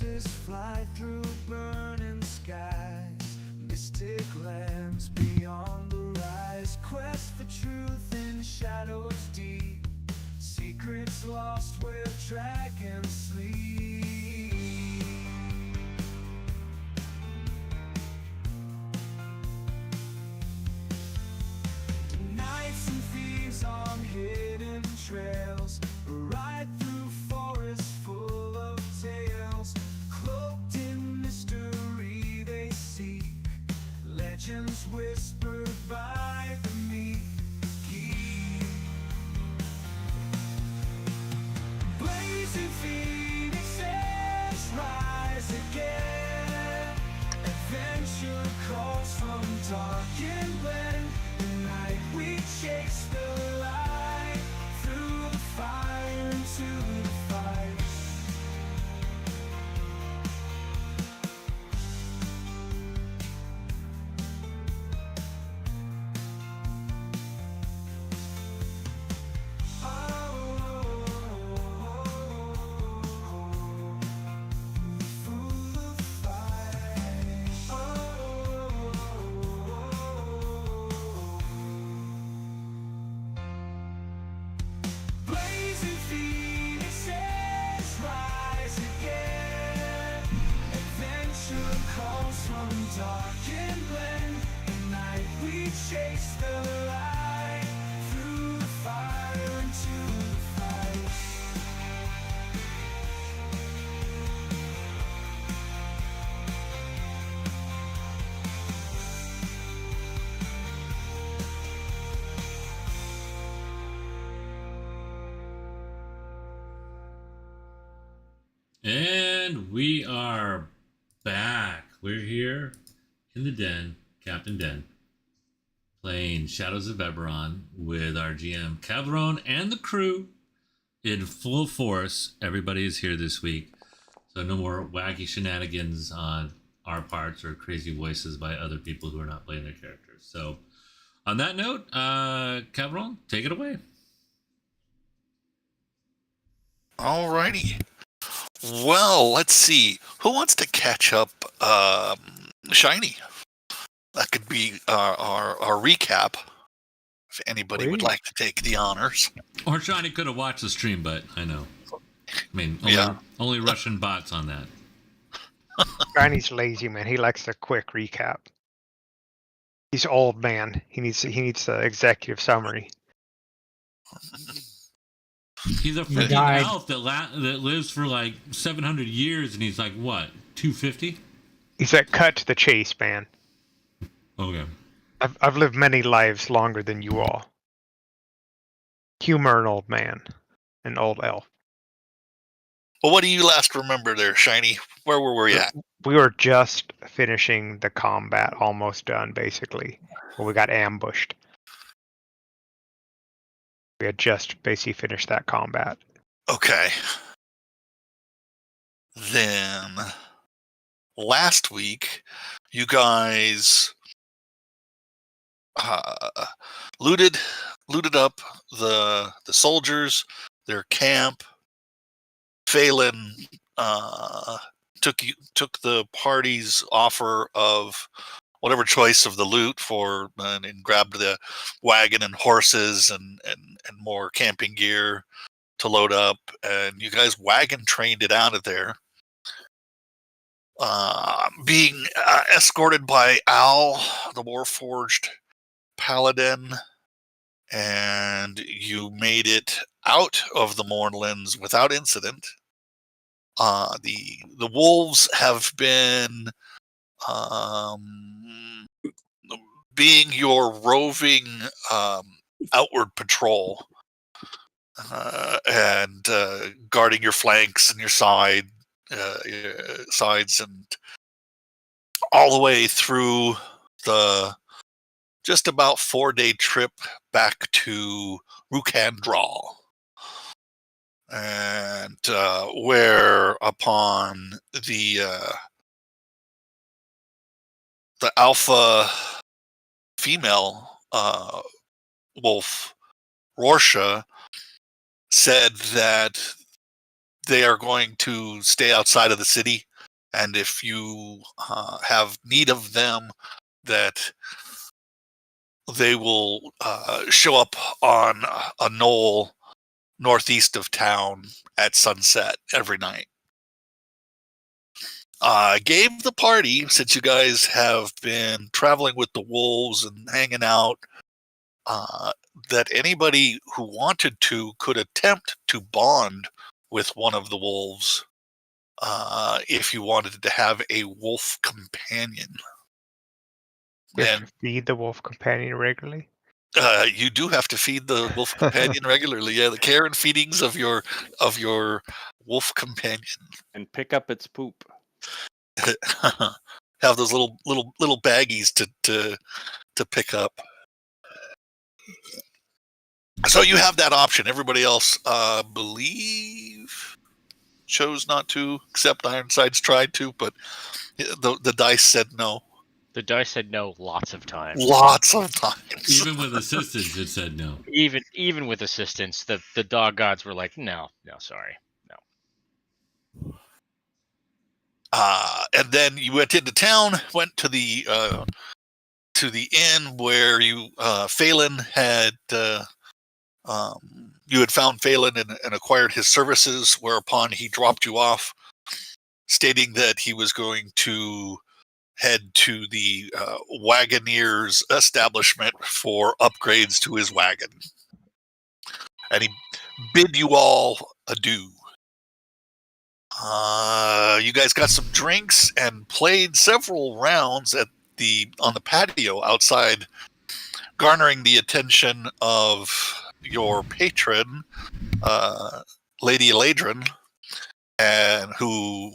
voices fly through burning skies, mystic lands beyond the rise. Quest for truth in shadows deep, secrets lost where dragons sleep. Knights and thieves on hidden trails, ride through forests full of tales. Cloaked in mystery they seek, legends whispered by the meek. Blazing phoenixes rise again, adventure calls from dark and blend. Tonight we chase the light, through the fire into the fight. Blazing phoenixes rise again, adventure calls from dark and blend. Tonight we chase the light, through the fire into the fight. And we are back. We're here in the den, Captain Den, playing Shadows of Eberron with our GM Capt and the crew in full force. Everybody is here this week, so no more wacky shenanigans on our parts or crazy voices by other people who are not playing their characters. So on that note, Capt, take it away. Alrighty. Well, let's see. Who wants to catch up Shiny? That could be our recap. If anybody would like to take the honors. Or Johnny could have watched the stream, but I know. I mean, only Russian bots on that. Shiny's lazy, man. He likes a quick recap. He's old, man. He needs the executive summary. He's a freaking elf that lives for like 700 years, and he's like, what, 250? He's that cut to the chase, man. Okay. I've lived many lives longer than you all. Humor an old man, an old elf. Well, what do you last remember there, Shiny? Where were we at? We were just finishing the combat, almost done, basically. When we got ambushed. We had just basically finished that combat. Okay. Then, last week, you guys looted up the soldiers, their camp. Phelan took the party's offer of whatever choice of the loot for and grabbed the wagon and horses and more camping gear to load up, and you guys wagon trained it out of there, being escorted by Al, the Warforged Paladin, and you made it out of the Mournlands without incident. The wolves have been being your roving outward patrol and guarding your flanks and your sides and all the way through the just about 4-day trip back to Rukandral. And where upon the alpha female wolf, Rorschach, said that they are going to stay outside of the city and if you have need of them, that they will show up on a knoll northeast of town at sunset every night. I gave the party, since you guys have been traveling with the wolves and hanging out, that anybody who wanted to could attempt to bond with one of the wolves if you wanted to have a wolf companion. You have And to feed the wolf companion regularly. you do have to feed the wolf companion regularly. Yeah, the care and feedings of your wolf companion. And pick up its poop. Have those little baggies to pick up. So you have that option. Everybody else, believe, chose not to, except Ironsides tried to, but the dice said no. The dice said no lots of times. Lots of times. Even with assistance, it said no. Even with assistance, the dog gods were like, no, sorry, no. And then you went into town, went to the inn where you Phelan had you had found Phelan and acquired his services, whereupon he dropped you off, stating that he was going to head to the Wagoneer's establishment for upgrades to his wagon. And he bid you all adieu. You guys got some drinks and played several rounds on the patio outside, garnering the attention of your patron, Lady Eladrin, and who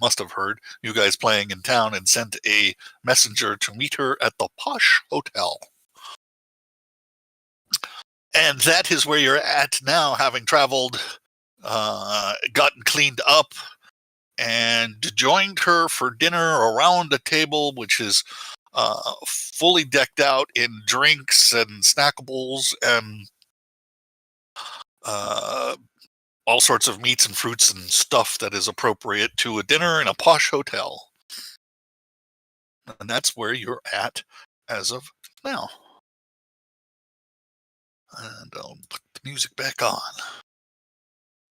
must have heard you guys playing in town and sent a messenger to meet her at the Posh Hotel. And that is where you're at now, having traveled, gotten cleaned up, and joined her for dinner around a table which is fully decked out in drinks and snackables and all sorts of meats and fruits and stuff that is appropriate to a dinner in a posh hotel. And that's where you're at as of now. And I'll put the music back on.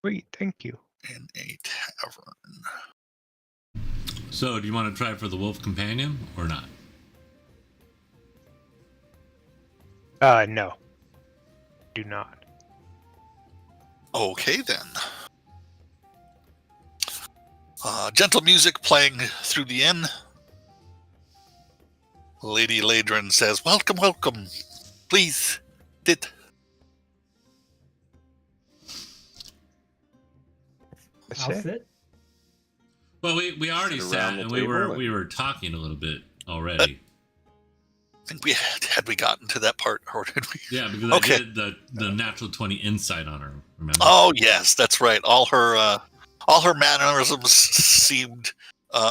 Sweet, thank you. In a tavern. So, do you want to try for the wolf companion or not? No. Do not. Okay, then. Gentle music playing through the inn. Lady Ladrin says, "Welcome, welcome. Please, sit." I'll sit. Well, we already Sit sat around the and table we were talking a little bit already. I think had we gotten to that part, or did we? Yeah, because Okay. I did the natural 20 insight on her. Remember? Oh yes, that's right. All her mannerisms seemed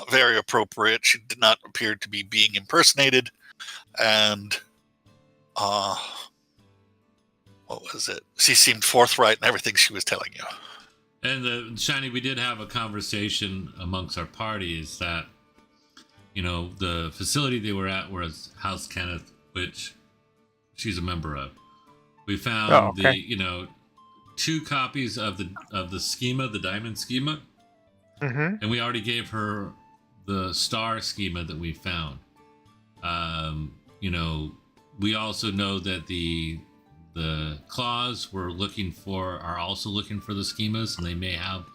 very appropriate. She did not appear to be being impersonated, and what was it? She seemed forthright in everything she was telling you. And Shiny, we did have a conversation amongst our parties that, you know, the facility they were at was House Kenneth, which she's a member of. We found the 2 copies of the schema, the diamond schema, and we already gave her the star schema that we found. We also know that the claws are also looking for the schemas, and they may have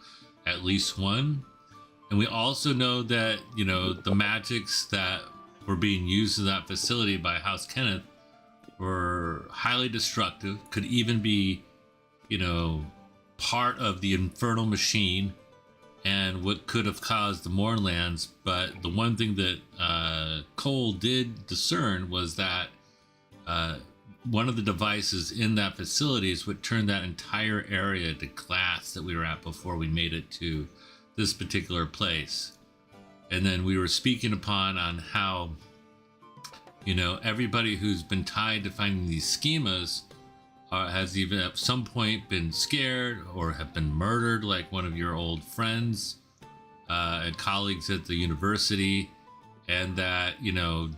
at least one. And we also know that, the magics that were being used in that facility by House Kenneth were highly destructive, could even be, part of the infernal machine and what could have caused the Mournlands. But the one thing that Cole did discern was that one of the devices in that facility is what turned that entire area to glass that we were at before we made it to this particular place. And then we were speaking upon on how, everybody who's been tied to finding these schemas has even at some point been scared or have been murdered, like one of your old friends. and colleagues at the university, and that,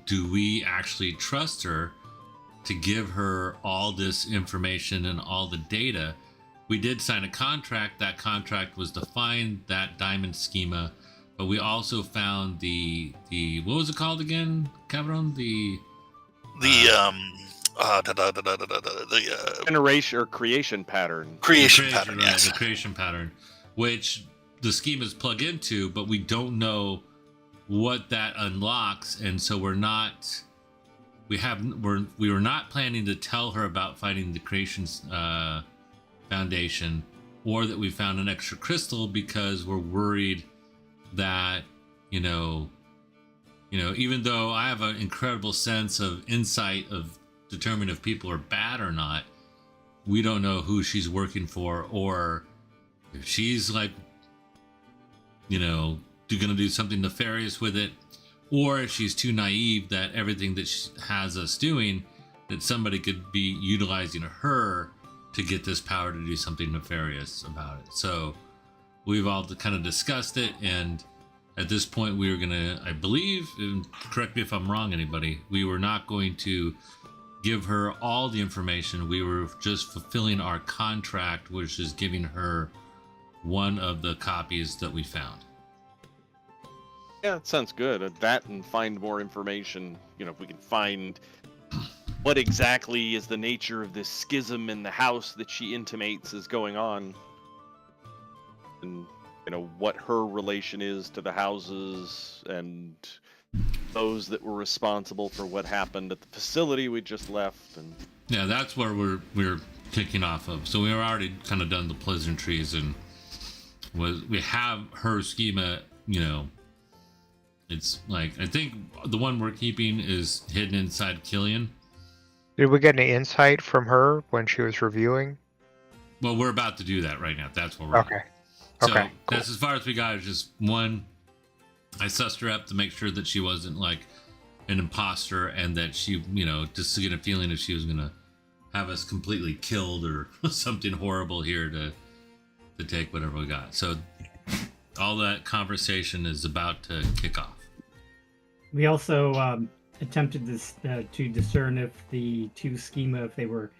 do we actually trust her to give her all this information and all the data? We did sign a contract. That contract was to find that diamond schema, but we also found the what was it called again, Cabron? The Generation or creation pattern. creation pattern. right, Yes. the creation pattern, which the schemas plug into, but we don't know what that unlocks, and so we were not planning to tell her about finding the creation's foundation, or that we found an extra crystal, because we're worried that even though I have an incredible sense of insight of determining if people are bad or not, we don't know who she's working for, or if she's like going to do something nefarious with it, or if she's too naive that everything that she has us doing, that somebody could be utilizing her to get this power to do something nefarious about it. So we've all kind of discussed it, and at this point we were gonna, I believe, and correct me if I'm wrong, anybody, we were not going to give her all the information. We were just fulfilling our contract, which is giving her one of the copies that we found. Yeah, it sounds good. That and find more information. If we can find what exactly is the nature of this schism in the house that she intimates is going on, and what her relation is to the houses and those that were responsible for what happened at the facility we just left. And yeah, that's where we're kicking off of. So we were already kind of done the pleasantries, and we have her schema. It's like, I think the one we're keeping is hidden inside Killian. Did we get any insight from her when she was reviewing? Well, we're about to do that right now. That's what we're Okay. So Okay, cool. that's as far as we got. Is just one, I sussed her up to make sure that she wasn't like an imposter, and that she, just to get a feeling if she was gonna have us completely killed or something horrible here to take whatever we got. So all that conversation is about to kick off. We also attempted to discern if the two schema, if they were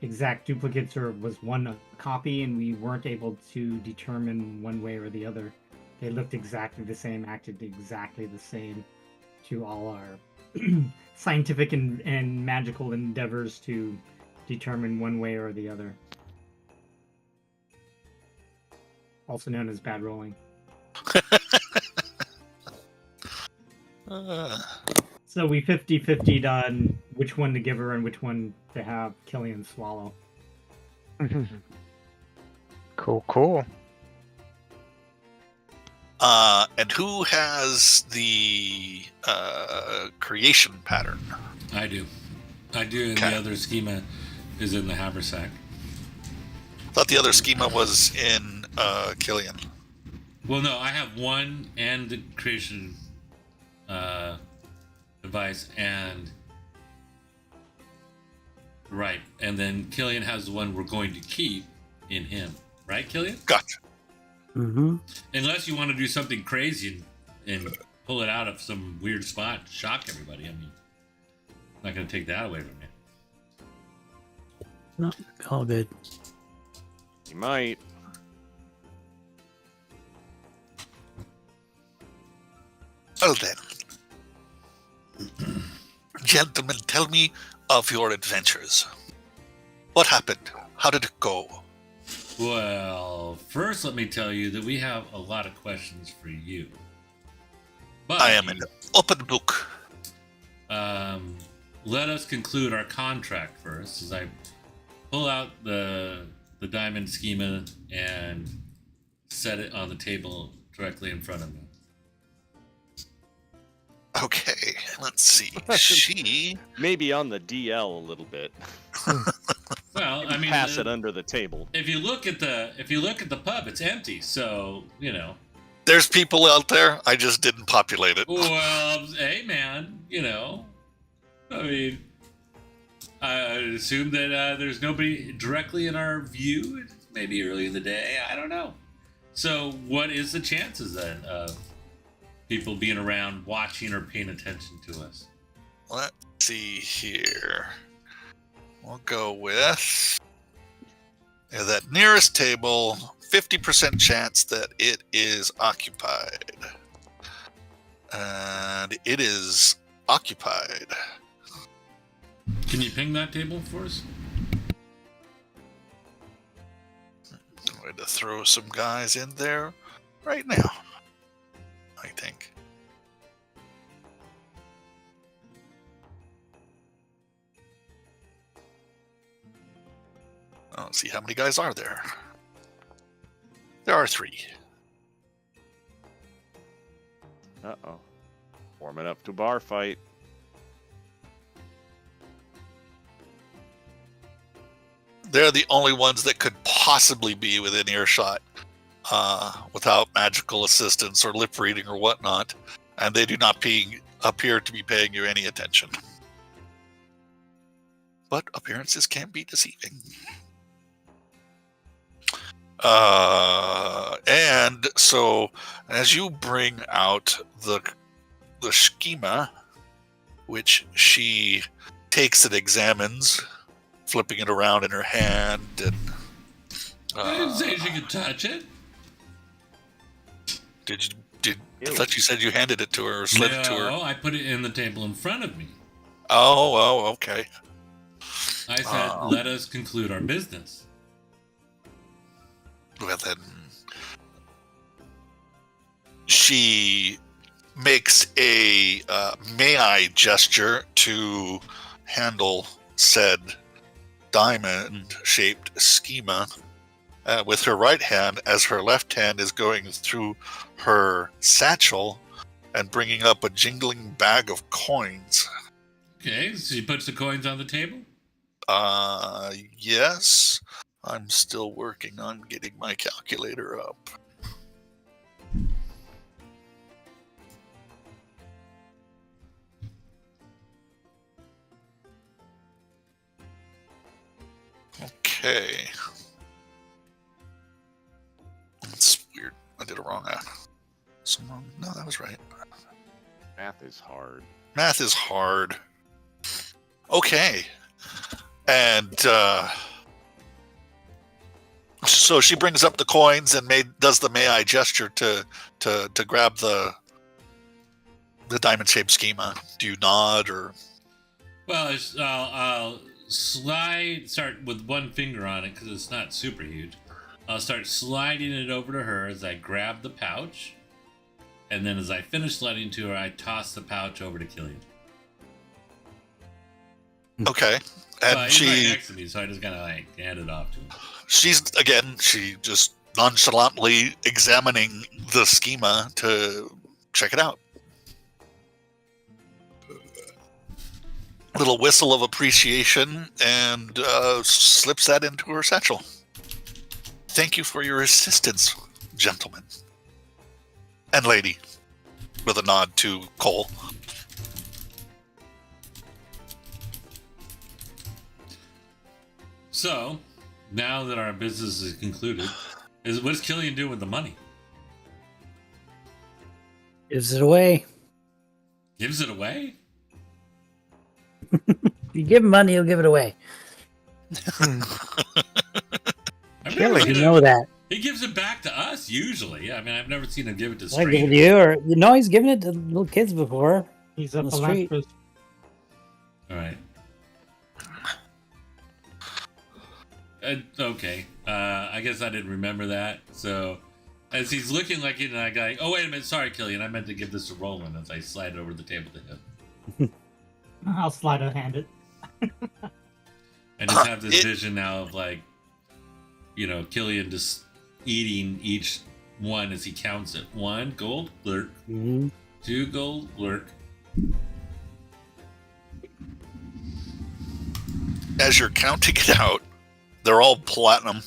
exact duplicates or was one copy, and we weren't able to determine one way or the other. They looked exactly the same, acted exactly the same to all our scientific and magical endeavors to determine one way or the other. Also known as bad rolling. So we 50-50'd on which one to give her and which one to have Killian swallow. Cool. And who has the creation pattern? I do, and the other schema is in the haversack. I thought the other schema was in Killian. Well, no, I have one and the creation device, and right, and then Killian has the one we're going to keep in him, right, Killian? Gotcha. Mm-hmm. Unless you want to do something crazy and pull it out of some weird spot to shock everybody. I mean, I'm not going to take that away from you. No, all good. you might. Well then, gentlemen, tell me of your adventures. What happened? How did it go? Well, first let me tell you that we have a lot of questions for you. But I am an open book. Let us conclude our contract first, as I pull out the diamond schema and set it on the table directly in front of me. Okay, let's see. She Maybe on the DL a little bit. Well, I mean, Pass it under the table. if you look at the pub, it's empty. So there's people out there. I just didn't populate it. Well, hey man, I mean, I assume that there's nobody directly in our view. Maybe early in the day. I don't know. So, what is the chances then of people being around, watching, or paying attention to us? Let's see here. We'll go with that nearest table, 50% chance that it is occupied. And it is occupied. Can you ping that table for us? I'm going to throw some guys in there right now, I think. Let's see, how many guys are there? There are 3. Uh-oh. Warming up to bar fight. They're the only ones that could possibly be within earshot without magical assistance or lip reading or whatnot, and they do not appear to be paying you any attention. But appearances can be deceiving. And so, as you bring out the schema, which she takes and examines, flipping it around in her hand, and I didn't say she could touch it. I thought you said you handed it to her or slid it to her. No, I put it in the table in front of me. Oh, okay. I said, let us conclude our business. Well, then she makes a may I gesture to handle said diamond-shaped schema with her right hand, as her left hand is going through her satchel and bringing up a jingling bag of coins. Okay, so she puts the coins on the table? Yes. I'm still working on getting my calculator up. Okay. That's weird. I did it wrong. No, that was right. Math is hard. Math is hard. Okay. And so she brings up the coins and does the may I gesture to grab the diamond-shaped schema. Do you nod or? Well, I'll start with one finger on it because it's not super huge. I'll start sliding it over to her as I grab the pouch. And then as I finish sliding to her, I toss the pouch over to Killian. Okay. And he's right next to me, so I just kind of hand it off to him. She just nonchalantly examining the schema to check it out. Little whistle of appreciation and slips that into her satchel. Thank you for your assistance, gentlemen. And lady, with a nod to Cole. So, now that our business is concluded, what does Killian do with the money? Gives it away. Gives it away? If you give him money, he'll give it away. Killian, You know that. He gives it back to us, usually. I mean, I've never seen him give it to I give it strangers. to you, or he's given it to little kids before. He's a On the street. philanthropist. All right. Okay. I guess I didn't remember that. So, as he's looking like it, and I go, oh, wait a minute. Sorry, Killian. I meant to give this to Roland as I slide it over the table to him. I'll slide a hand it. I just have this vision now of Killian just eating each one as he counts it. 1 gold lurk, 2 gold lurk. As you're counting it out, they're all platinum.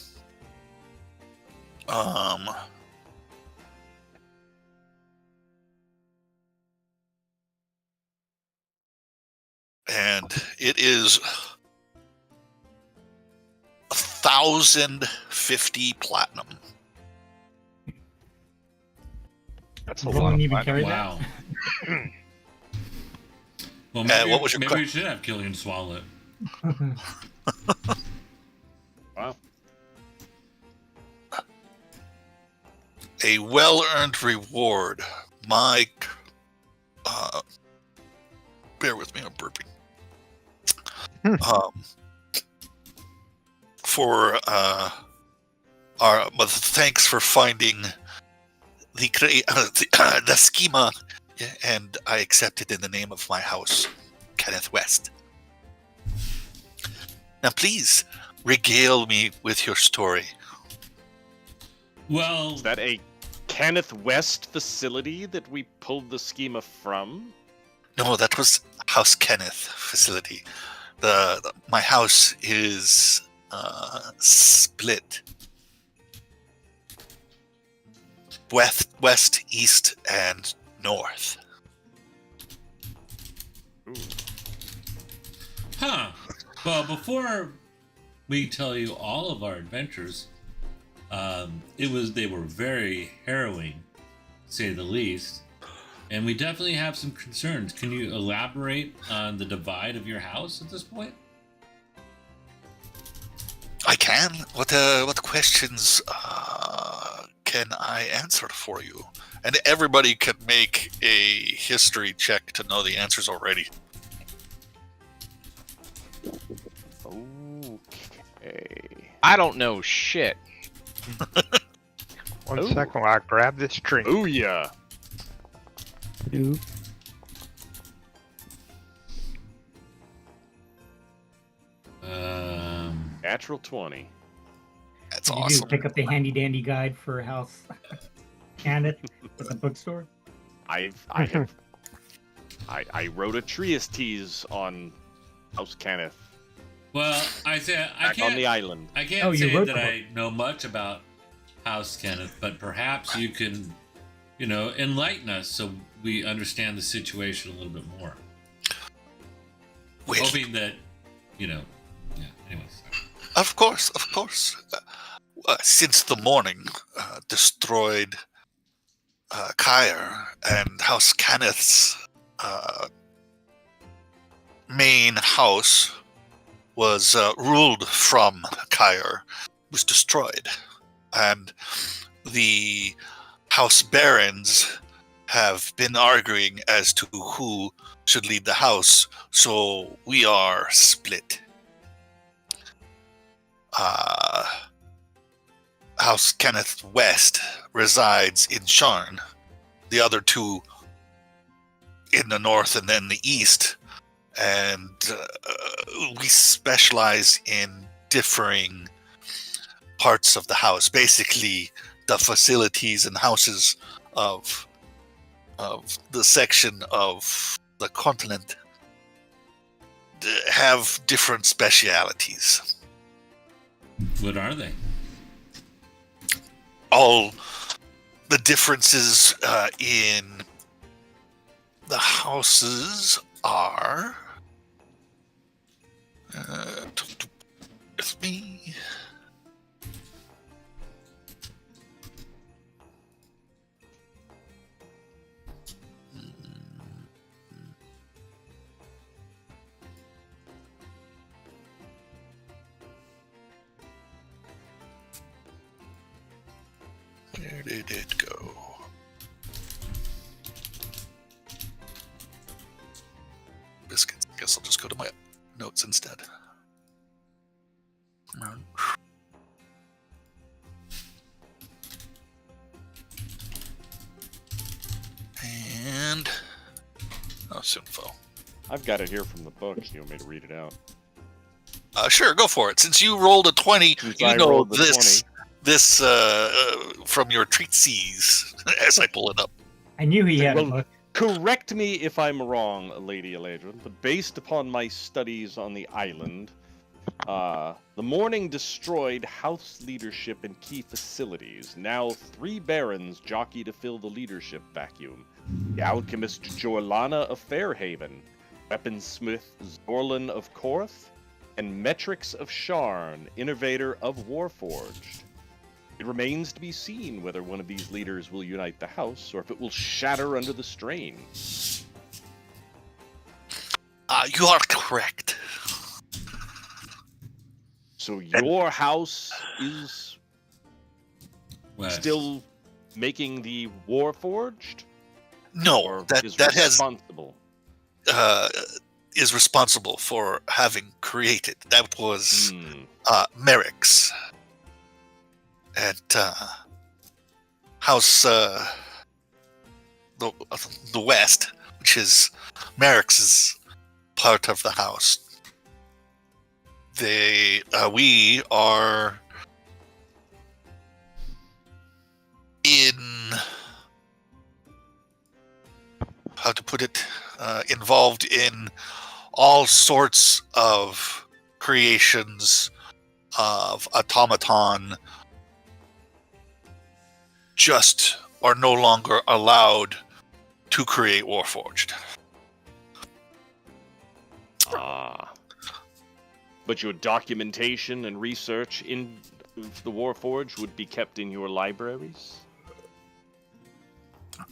And it is 1,050 platinum. That's a You lot won't of even fun. carry Wow. Well, what was your maybe que- we should have Killian swallow it. that. Wow. A well-earned reward. Mike. Bear with me, I'm burping. For thanks for finding the schema, and I accept it in the name of my house, Kenneth West. Now, please regale me with your story. Well, Is that a Kenneth West facility that we pulled the schema from? No, that was House Kenneth facility. My house is split. West, east, and north. huh. Well, before we tell you all of our adventures, they were very harrowing, to say the least. And we definitely have some concerns. Can you elaborate on the divide of your house at this point? I can. What questions can I answer for you? And everybody can make a history check to know the answers already. Okay. I don't know shit. One Ooh. second while I grab this drink. Oh yeah. Do. Natural 20. That's Did you awesome. pick up the handy dandy guide for House Kenneth at the bookstore? I wrote a treatise on House Kenneth Well, I back on the island. I can't Oh, you say wrote that the book. I know much about House Kenneth, but perhaps you can, enlighten us so we understand the situation a little bit more. Well, Hoping that, yeah. Anyways, of course. Since the morning destroyed Kyre and House Kenneth's main house was ruled from Kyre, was destroyed, and the House Barons have been arguing as to who should lead the house, so we are split. House Kenneth West resides in Sharn, the other two in the north and then the east, and we specialize in differing parts of the house. Basically, the facilities and houses of the section of the continent have different specialities. what are they? All the differences in the houses are with me. Where did it go? Biscuits. I guess I'll just go to my notes instead. And Sunfo. I've got it here from the book. You want me to read it out? Sure, go for it. Since you rolled a 20, Since you I know rolled the this from your treatises as I pull it up. I knew he had a Well, book. Correct me if I'm wrong, Lady Eladrin, but based upon my studies on the island, the morning destroyed house leadership and key facilities. Now 3 barons jockey to fill the leadership vacuum. The alchemist Jorlana of Fairhaven, weaponsmith Zorlan of Korth, and Metrix of Sharn, innovator of Warforged. It remains to be seen whether one of these leaders will unite the house or if it will shatter under the strain. You are correct. So your house is West. still making the Warforged? No, Or that is that has responsible? is responsible for having created. That was Hmm. Merrick's at House the West, which is Merrick's part of the house. We are in, how to put it, involved in all sorts of creations of automaton, just are no longer allowed to create Warforged. Ah. But your documentation and research in the Warforged would be kept in your libraries?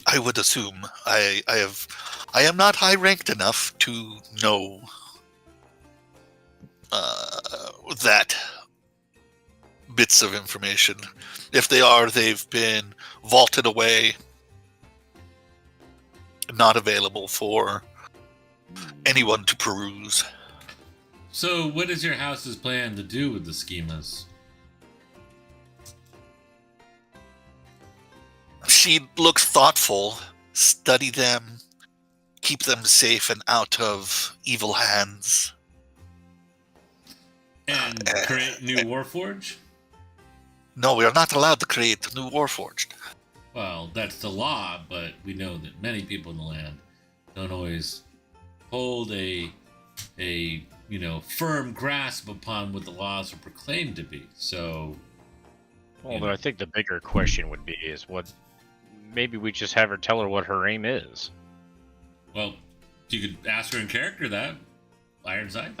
I would assume. I am not high ranked enough to know that bits of information. If they are, they've been vaulted away, not available for anyone to peruse. So, what is your house's plan to do with the schemas? She looks thoughtful. Study them, keep them safe and out of evil hands. And create new Warforge? No, we are not allowed to create new Warforged. Well, that's the law, but we know that many people in the land don't always hold a firm grasp upon what the laws are proclaimed to be. So, Although I think the bigger question would be is what. Maybe we just have her tell her what her aim is. well, you could ask her in character that. Ironside.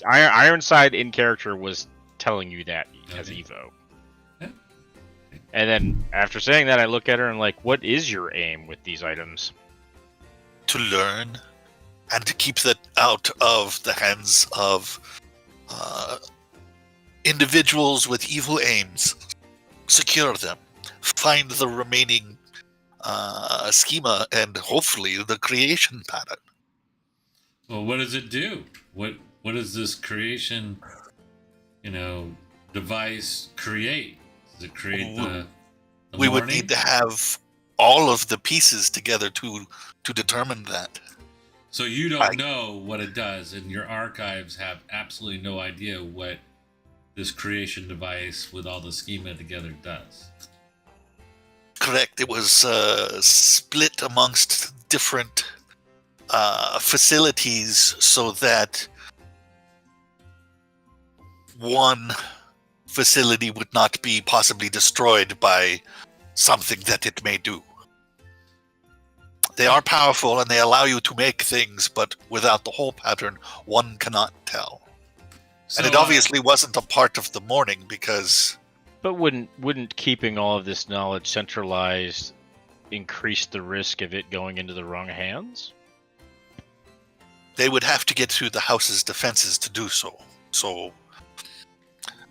Ironside in character was telling you that as Okay. Evo. Yeah. And then after saying that, I look at her and like, what is your aim with these items? To learn and to keep that out of the hands of individuals with evil aims. Secure them. Find the remaining schema and hopefully the creation pattern. Well, what does it do? What does this creation, device create? Does it create the We would morning? need to have all of the pieces together to determine that. So you don't know what it does, and your archives have absolutely no idea what this creation device with all the schema together does. Correct. It was split amongst different facilities so that one facility would not be possibly destroyed by something that it may do. They are powerful and they allow you to make things, but without the whole pattern, one cannot tell. So, And it obviously wasn't a part of the morning because But wouldn't keeping all of this knowledge centralized increase the risk of it going into the wrong hands? they would have to get through the house's defenses to do so. So,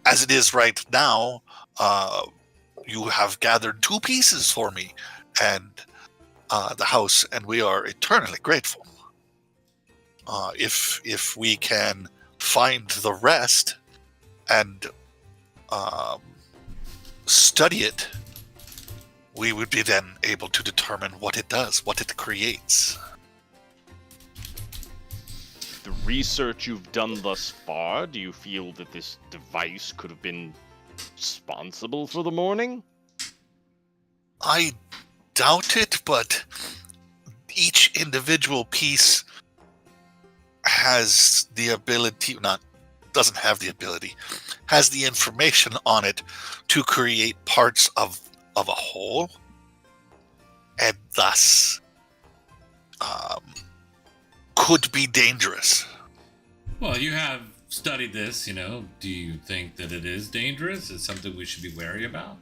as it is right now, you have gathered 2 pieces for me and the house, and we are eternally grateful. If we can find the rest and study it, we would be then able to determine what it does, what it creates. The research you've done thus far, do you feel that this device could have been responsible for the morning? I doubt it, but each individual piece has the ability, doesn't have the ability, has the information on it to create parts of a whole, and thus could be dangerous. well, you have studied this, do you think that it is dangerous? Is it something we should be wary about?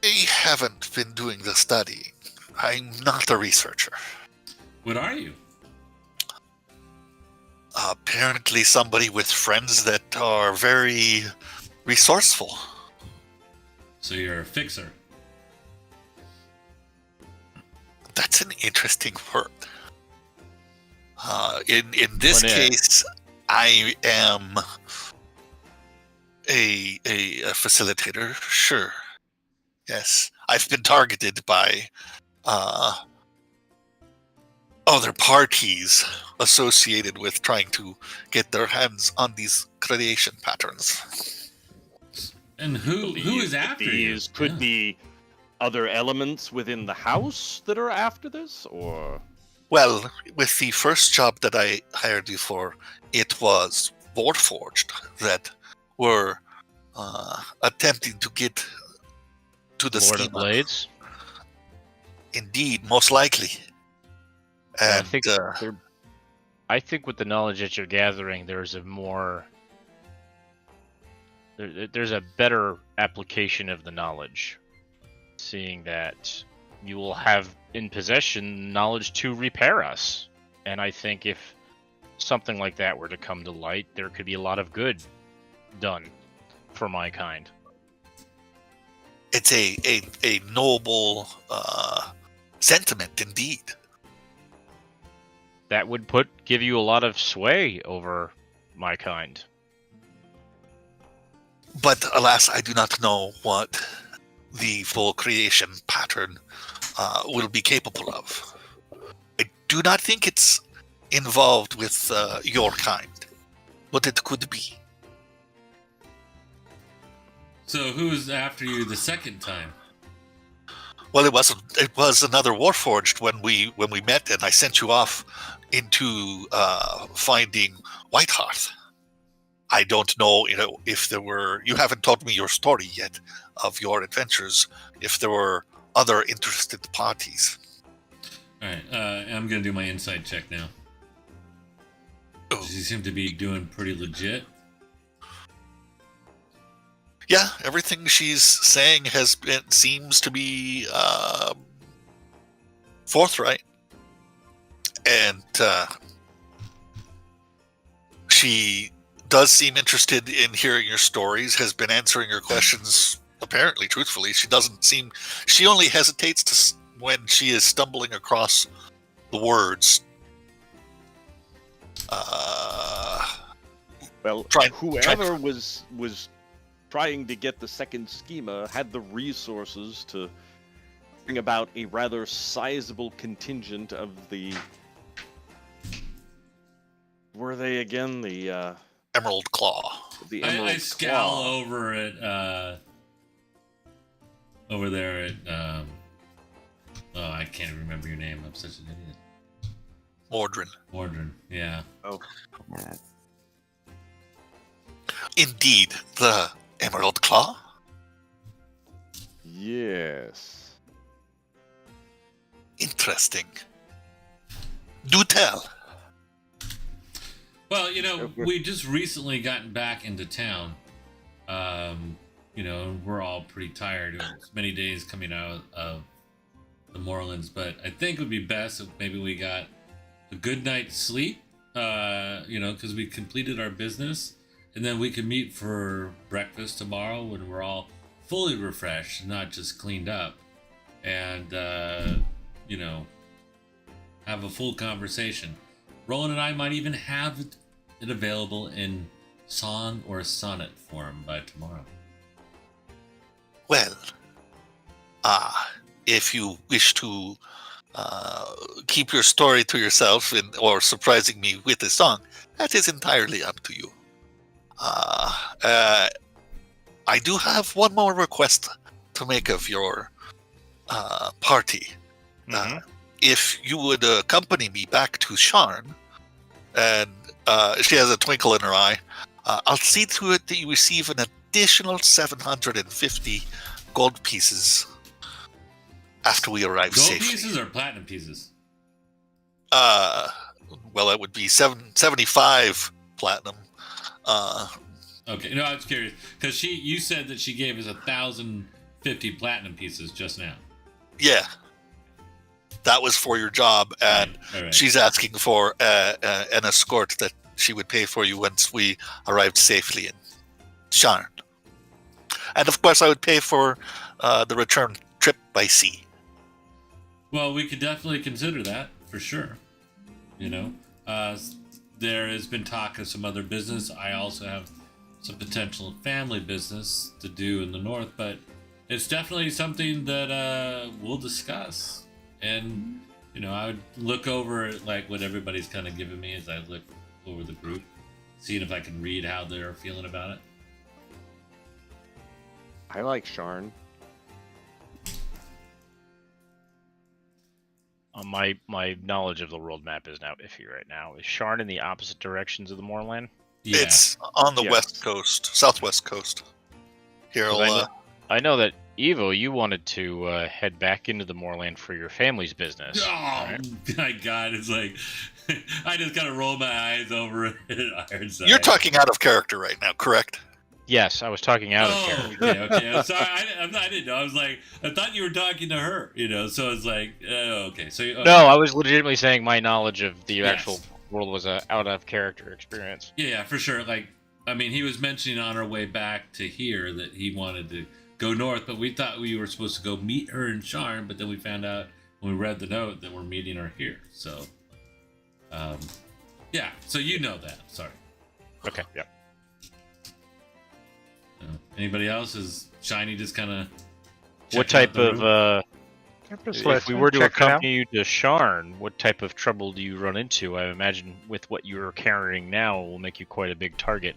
I haven't been doing the studying. I'm not a researcher. What are you? Apparently somebody with friends that are very resourceful. So you're a fixer. That's an interesting word. In this case, I am a facilitator. Sure. Yes, I've been targeted by other parties associated with trying to get their hands on these creation patterns. And who is after these you? Could be other elements within the house that are after this, or? Well, with the first job that I hired you for, it was Warforged that were attempting to get to the Lord of schema. Blades. Indeed, most likely. And I think with the knowledge that you're gathering, there's a better application of the knowledge. Seeing that you will have in possession knowledge to repair us. And I think if something like that were to come to light, there could be a lot of good done for my kind. it's a noble sentiment indeed. That would give you a lot of sway over my kind. But alas, I do not know what the full creation pattern will be capable of. I do not think it's involved with your kind, but it could be. So who's after you the second time? Well, it was another Warforged when we met, and I sent you off into finding Whitehearth. I don't know, if there were. You haven't told me your story yet of your adventures. If there were other interested parties. All right, I'm gonna do my insight check now. She seemed to be doing pretty legit. Yeah, everything she's saying seems to be forthright, and she does seem interested in hearing your stories. Has been answering your questions apparently truthfully. She only hesitates when she is stumbling across the words. Whoever was trying to get the second schema had the resources to bring about a rather sizable contingent of the... Were they again the... Emerald Claw. The Emerald I scowl Claw. over at over there at I can't remember your name. I'm such an idiot. Mordrin, yeah. Oh. Indeed, the Emerald Claw? Yes. Interesting. Do tell. Well, we just recently gotten back into town. We're all pretty tired. It was many days coming out of the moorlands, but I think it would be best if maybe we got a good night's sleep, because we completed our business, and then we could meet for breakfast tomorrow when we're all fully refreshed, not just cleaned up, and, have a full conversation. Roland and I might even have it available in song or sonnet form by tomorrow. Well, if you wish to keep your story to yourself or surprising me with a song, that is entirely up to you. I do have one more request to make of your party. Mm-hmm. If you would accompany me back to Sharn, and she has a twinkle in her eye, I'll see to it that you receive an additional 750 gold pieces after we arrive Gold safely. pieces or platinum pieces? Well, it would be 75 platinum Okay, no, I was curious because you said that she gave us 1,050 platinum pieces just now. Yeah, that was for your job, and All right. she's asking for an escort that she would pay for you once we arrived safely in Sharn. And of course, I would pay for the return trip by sea. Well, we could definitely consider that for sure. You know, there has been talk of some other business. I also have some potential family business to do in the north, but it's definitely something that we'll discuss. And you know, I would look over like what everybody's kind of giving me as I look over the group, seeing if I can read how they're feeling about it. I like Sharn. My knowledge of the world map is now iffy right now. Is Sharn in the opposite directions of the Moorland? Yeah. It's on the Yes. west coast, southwest coast. Here, 'Cause I know that Evo, you wanted to head back into the Moorland for your family's business. Oh right? my God! It's like I just gotta roll my eyes over at Ironside. you're talking out of character right now, correct? Yes, I was talking out of Oh, character. okay. I'm sorry. I didn't know. I was like, I thought you were talking to her. You know, so it's like, okay. So okay. No, I was legitimately saying my knowledge of the Yes. actual world was a out of character experience. Yeah, for sure. Like, I mean, he was mentioning on our way back to here that he wanted to go north, but we thought we were supposed to go meet her in Sharn, but then we found out when we read the note that we're meeting her here. So, yeah. So you know that. Sorry. Okay, yeah. Anybody else? Is Shiny just kind of? What type of Just if we listening, were to check it out. accompany you to Sharn, what type of trouble do you run into? I imagine with what you're carrying now will make you quite a big target.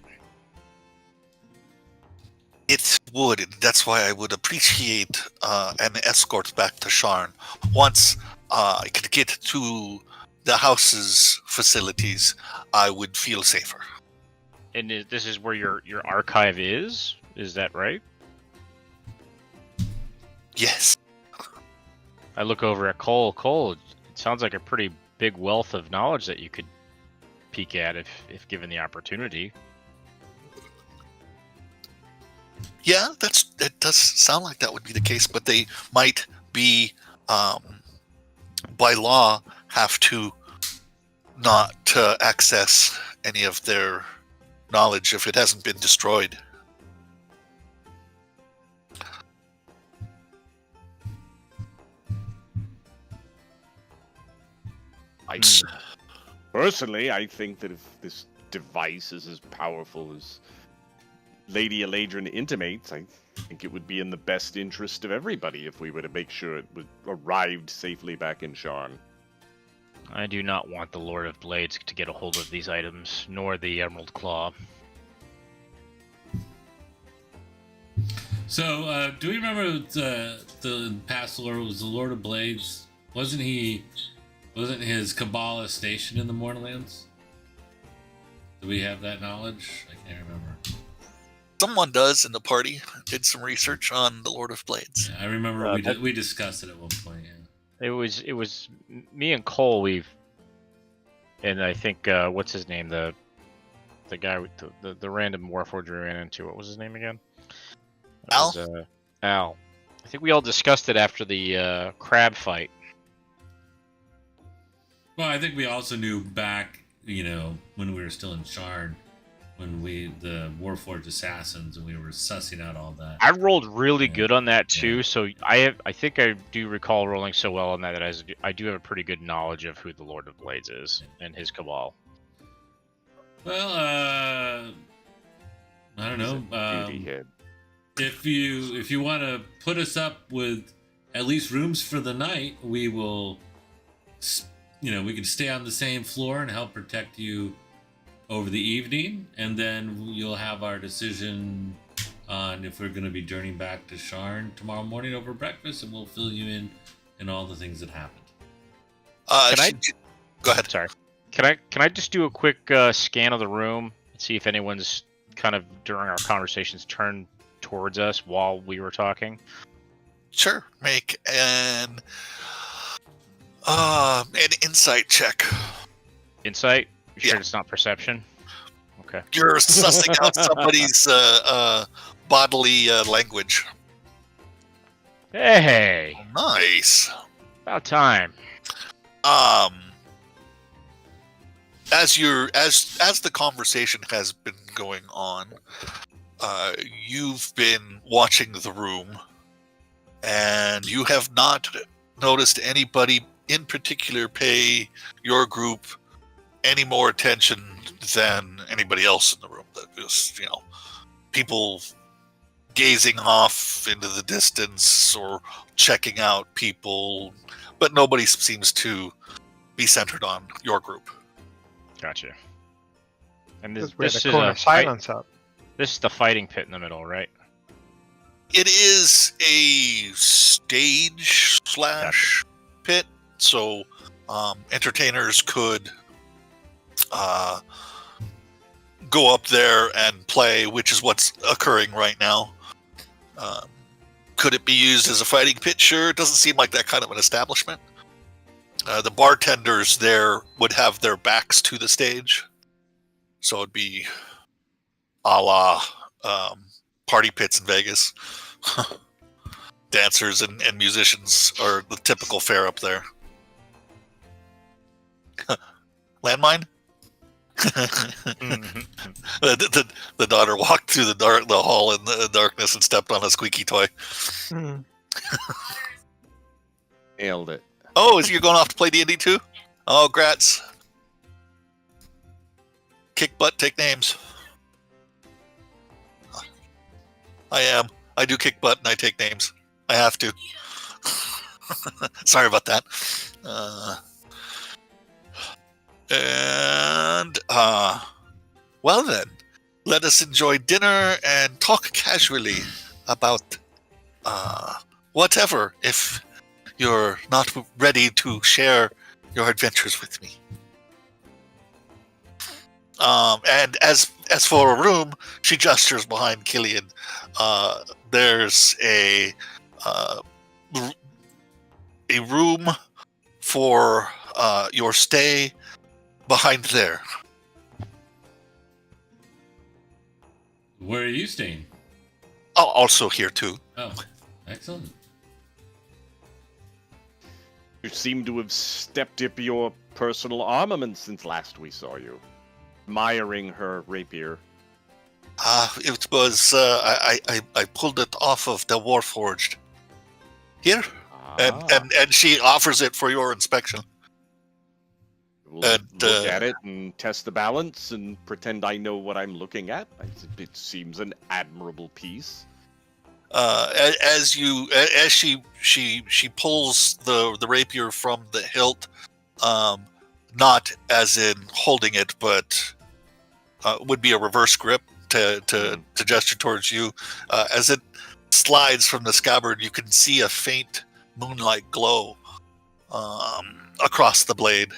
It would. And that's why I would appreciate an escort back to Sharn. Once I could get to the house's facilities, I would feel safer. And this is where your archive is? Is that right? Yes. I look over at Cole. Cole, it sounds like a pretty big wealth of knowledge that you could peek at if given the opportunity. Yeah, it does sound like that would be the case, but they might be, by law, have to not access any of their knowledge if it hasn't been destroyed. Personally, I think that if this device is as powerful as Lady Eladrin intimates, I think it would be in the best interest of everybody if we were to make sure it arrived safely back in Sharn. I do not want the Lord of Blades to get a hold of these items, nor the Emerald Claw. So, do we remember the past Lord was the Lord of Blades? Wasn't his Kabbalah stationed in the Mornlands? Do we have that knowledge? I can't remember. Someone does in the party did some research on the Lord of Blades. Yeah, I remember we discussed it at one point. Yeah. It was me and Cole. And I think what's his name? The guy with the random Warforger we ran into. What was his name again? Al? Al. I think we all discussed it after the crab fight. Well, I think we also knew back, you know, when we were still in Sharn, when the Warforged assassins, and we were sussing out all that. I rolled really Yeah. good on that too, Yeah. so I think I do recall rolling so well on that I do have a pretty good knowledge of who the Lord of Blades is and his cabal. Well, I don't know. Duty head. If you want to put us up with at least rooms for the night, we will. You know, we can stay on the same floor and help protect you over the evening, and then you'll have our decision on if we're going to be journeying back to Sharn tomorrow morning over breakfast, and we'll fill you in all the things that happened. Go ahead. Sorry. Can I just do a quick scan of the room and see if anyone's kind of during our conversations turned towards us while we were talking? Sure. Make an insight check. Insight? You sure Yeah. it's not perception? Okay. You're sussing out somebody's bodily language. Hey, Nice. about time. As the conversation has been going on, you've been watching the room, and you have not noticed anybody in particular pay your group any more attention than anybody else in the room. That just, people gazing off into the distance or checking out people, but nobody seems to be centered on your group. Gotcha. And Because we had this a is cone a of silence up. this is the fighting pit in the middle, right? It is a stage / pit, so entertainers could go up there and play, which is what's occurring right now. Could it be used as a fighting pit? Sure. It doesn't seem like that kind of an establishment. The bartenders there would have their backs to the stage, so it'd be a la party pits in Vegas. Dancers and musicians are the typical fare up there. Landmine? The daughter walked through the hall in the darkness and stepped on a squeaky toy. Hmm. Nailed it. Oh, is you going off to play D&D too? Oh, grats. Kick butt, take names. I am. I do kick butt and I take names. I have to. Sorry about that. Well then, let us enjoy dinner and talk casually about whatever, if you're not ready to share your adventures with me. And as for a room, she gestures behind Killian. There's a room for your stay behind there. Where are you staying? Oh, also here too. Oh, excellent. You seem to have stepped up your personal armament since last we saw you. Admiring her rapier. It was I pulled it off of the Warforged. Here, and she offers it for your inspection. We'll look at it and test the balance and pretend I know what I'm looking at. It seems an admirable piece. As she pulls the rapier from the hilt, not as in holding it, but would be a reverse grip to gesture towards you. As it slides from the scabbard, you can see a faint moonlight glow across the blade.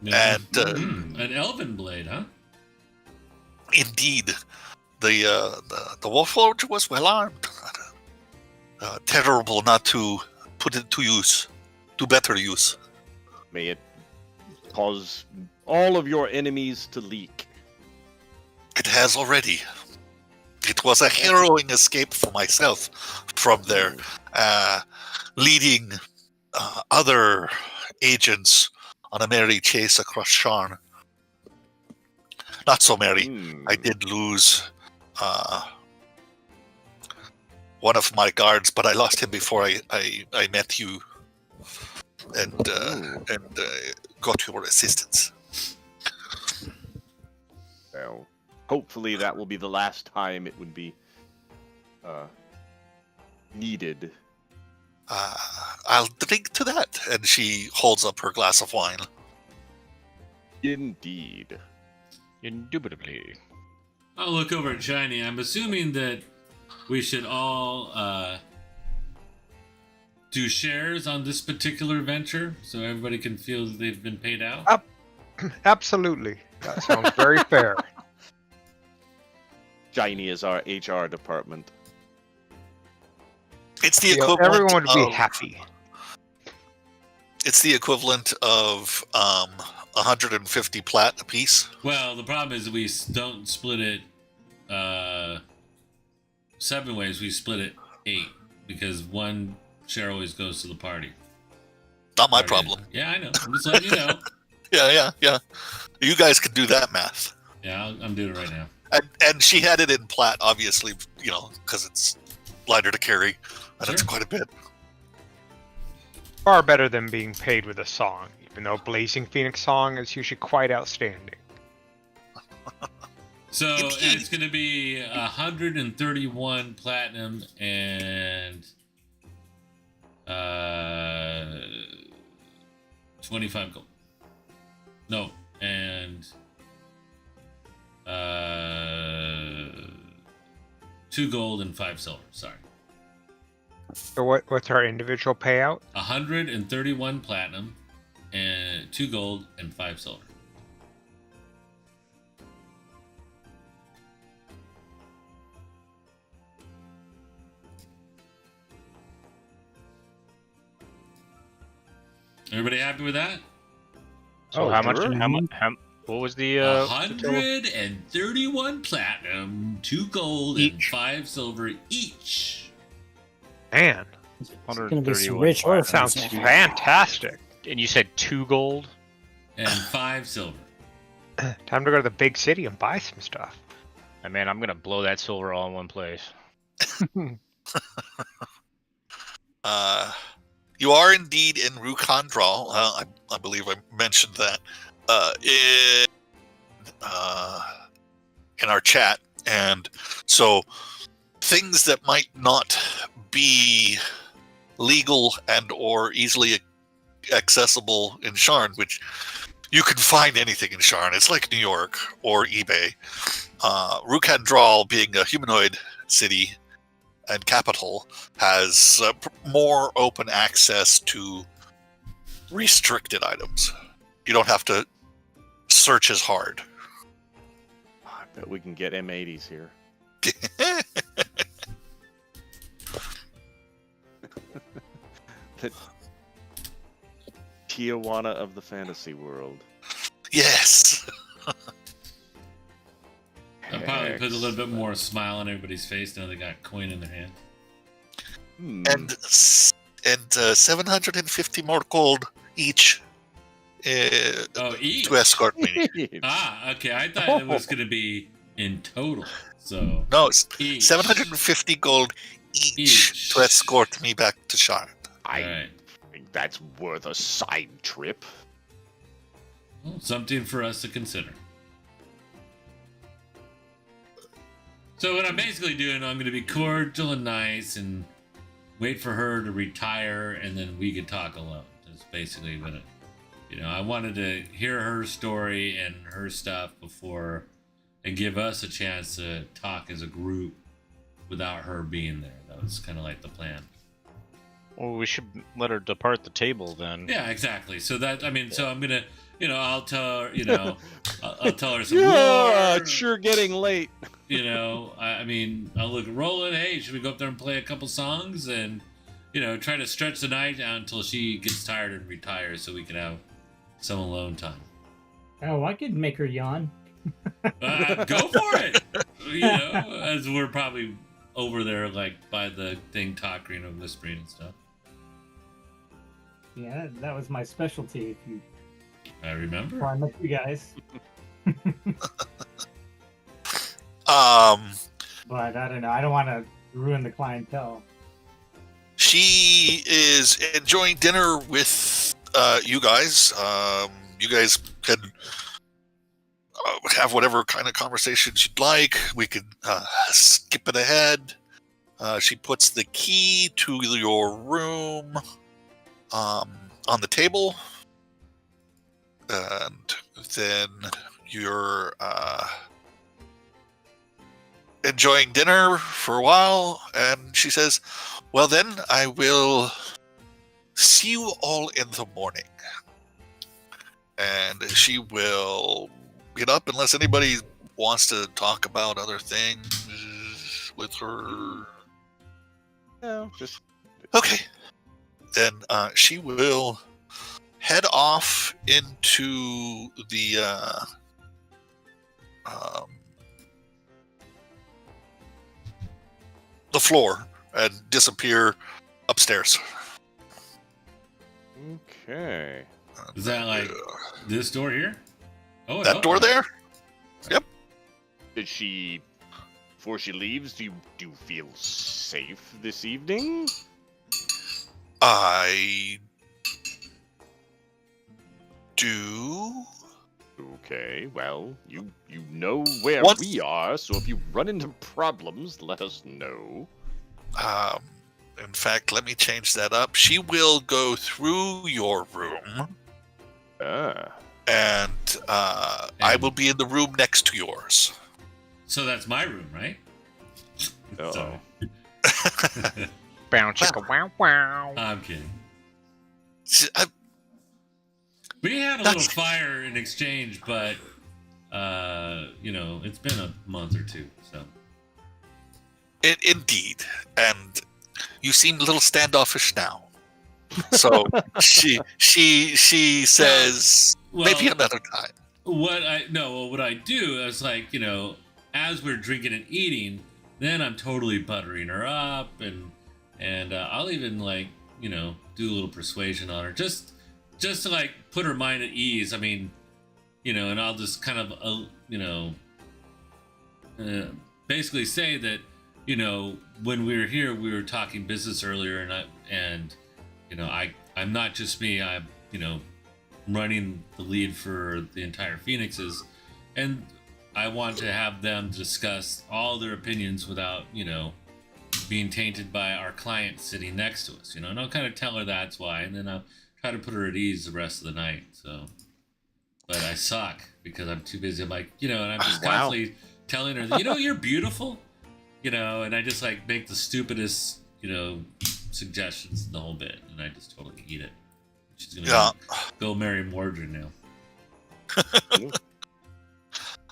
Yeah. And an elven blade, huh? indeed, the Warforged was well armed. Terrible not to put it to use, to better use. May it cause all of your enemies to leak. It has already. It was a harrowing escape for myself from there, leading other agents on a merry chase across Sharn. Not so merry. I did lose one of my guards, but I lost him before I met you and got your assistance. Well, hopefully that will be the last time it would be needed. I'll drink to that. And she holds up her glass of wine. Indeed. Indubitably. I'll look over at Shiny. I'm assuming that we should all do shares on this particular venture so everybody can feel that they've been paid out. Absolutely. That sounds very fair. Shiny is our HR department. It's the equivalent. Everyone would be of, happy. It's the equivalent of 150 plat apiece. Well, the problem is we don't split it 7 ways. We split it 8 because one share always goes to the party. Not my Party. problem. Yeah, I know. I'm just letting you know. Yeah. You guys can do that math. Yeah, I'm doing it right now. And she had it in plat, obviously, because it's lighter to carry, and it's Sure. quite a bit. Far better than being paid with a song, even though Blazing Phoenix song is usually quite outstanding. So it's going to be 131 platinum and 25 gold. No, and 2 gold and 5 silver. Sorry. So what's our individual payout? 131 platinum and 2 gold and 5 silver. Everybody happy with that? So Oh, how much? sure. What was the? 131 platinum, 2 gold, and Each. 5 silver each. Man, It's gonna be some 131 rich platinum. orphans. sounds fantastic. And you said 2 gold. And 5 silver. Time to go to the big city and buy some stuff. I mean, I'm gonna blow that silver all in one place. You are indeed in Rukandral. I believe I mentioned that in our chat, and so things that might not be legal and or easily accessible in Sharn, which you can find anything in Sharn. It's like New York or eBay. Rukandral, being a humanoid city and capital, has more open access to restricted items. You don't have to search as hard. I bet we can get M80s here. The Tijuana of the fantasy world. Yes. That probably puts a little bit more smile on everybody's face now they got coin in their hand. Hmm. And 750 more gold each Each? to escort me. Ah, okay. I thought it was going to be in total. So No, it's each. 750 gold each to escort me back to Sharn. I Alright. think that's worth a side trip. Well, something for us to consider. So what I'm basically doing, I'm going to be cordial and nice and wait for her to retire, and then we could talk alone. That's basically what I wanted to hear her story and her stuff before, and give us a chance to talk as a group without her being there. That was kind of like the plan. Well, we should let her depart the table then. Yeah, exactly. So so I'm gonna, I'll tell her, I'll tell her some Yeah, more. it's sure getting late. I'll look at Roland. Hey, should we go up there and play a couple songs and, try to stretch the night out until she gets tired and retires, so we can have some alone time. Oh, I could make her yawn. Go for it. As we're probably over there, like by the thing, talking and whispering and stuff. Yeah, that was my specialty. If you I remember. climb up, you guys. But I don't know. I don't want to ruin the clientele. She is enjoying dinner with you guys. You guys can have whatever kind of conversations you'd like. We could skip it ahead. She puts the key to your room on the table. And then you're enjoying dinner for a while. And she says, well, then I will see you all in the morning. And she will get up unless anybody wants to talk about other things with her. No, just Okay. Then she will head off into the floor and disappear upstairs. Okay. Is that like this door here? Oh, That door there? Yep. Did she, before she leaves, do you feel safe this evening? I do. Okay, well, you know where What? we are, so if you run into problems, let us know. In fact, let me change that up. She will go through your room, Ah. and I will be in the room next to yours. So that's my room, right? Uh-oh. Sorry. Bow chicka wow wow. I'm kidding. I- We had a That's- little fire in exchange, but it's been a month or two, so. Indeed, and you seem a little standoffish now. So she says Well, maybe another time. what I do is like, as we're drinking and eating, then I'm totally buttering her up, and I'll even like, do a little persuasion on her, just to like put her mind at ease. I mean, and I'll just kind of, basically say that, when we were here, we were talking business earlier, I'm not just me. I'm, running the lead for the entire Phoenixes, and I want to have them discuss all their opinions without, being tainted by our client sitting next to us, and I'll kind of tell her that's why, and then I'll try to put her at ease the rest of the night. So, but I suck because I'm too busy. I'm like, and I'm just Wow. constantly telling her, you're beautiful, and I just like make the stupidest, suggestions in the whole bit, and I just totally eat it. She's gonna go marry Mordred now.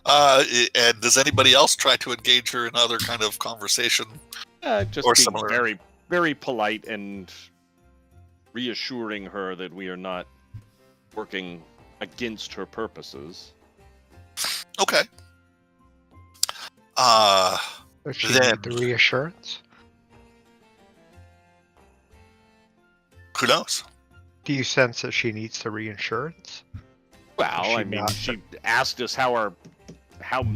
And does anybody else try to engage her in other kind of conversation? Just Or being similar. very, very polite and reassuring her that we are not working against her purposes. Okay. Does she Then- need the reassurance? Who knows? Do you sense that she needs the reassurance? Well, She I mean, not- she asked us how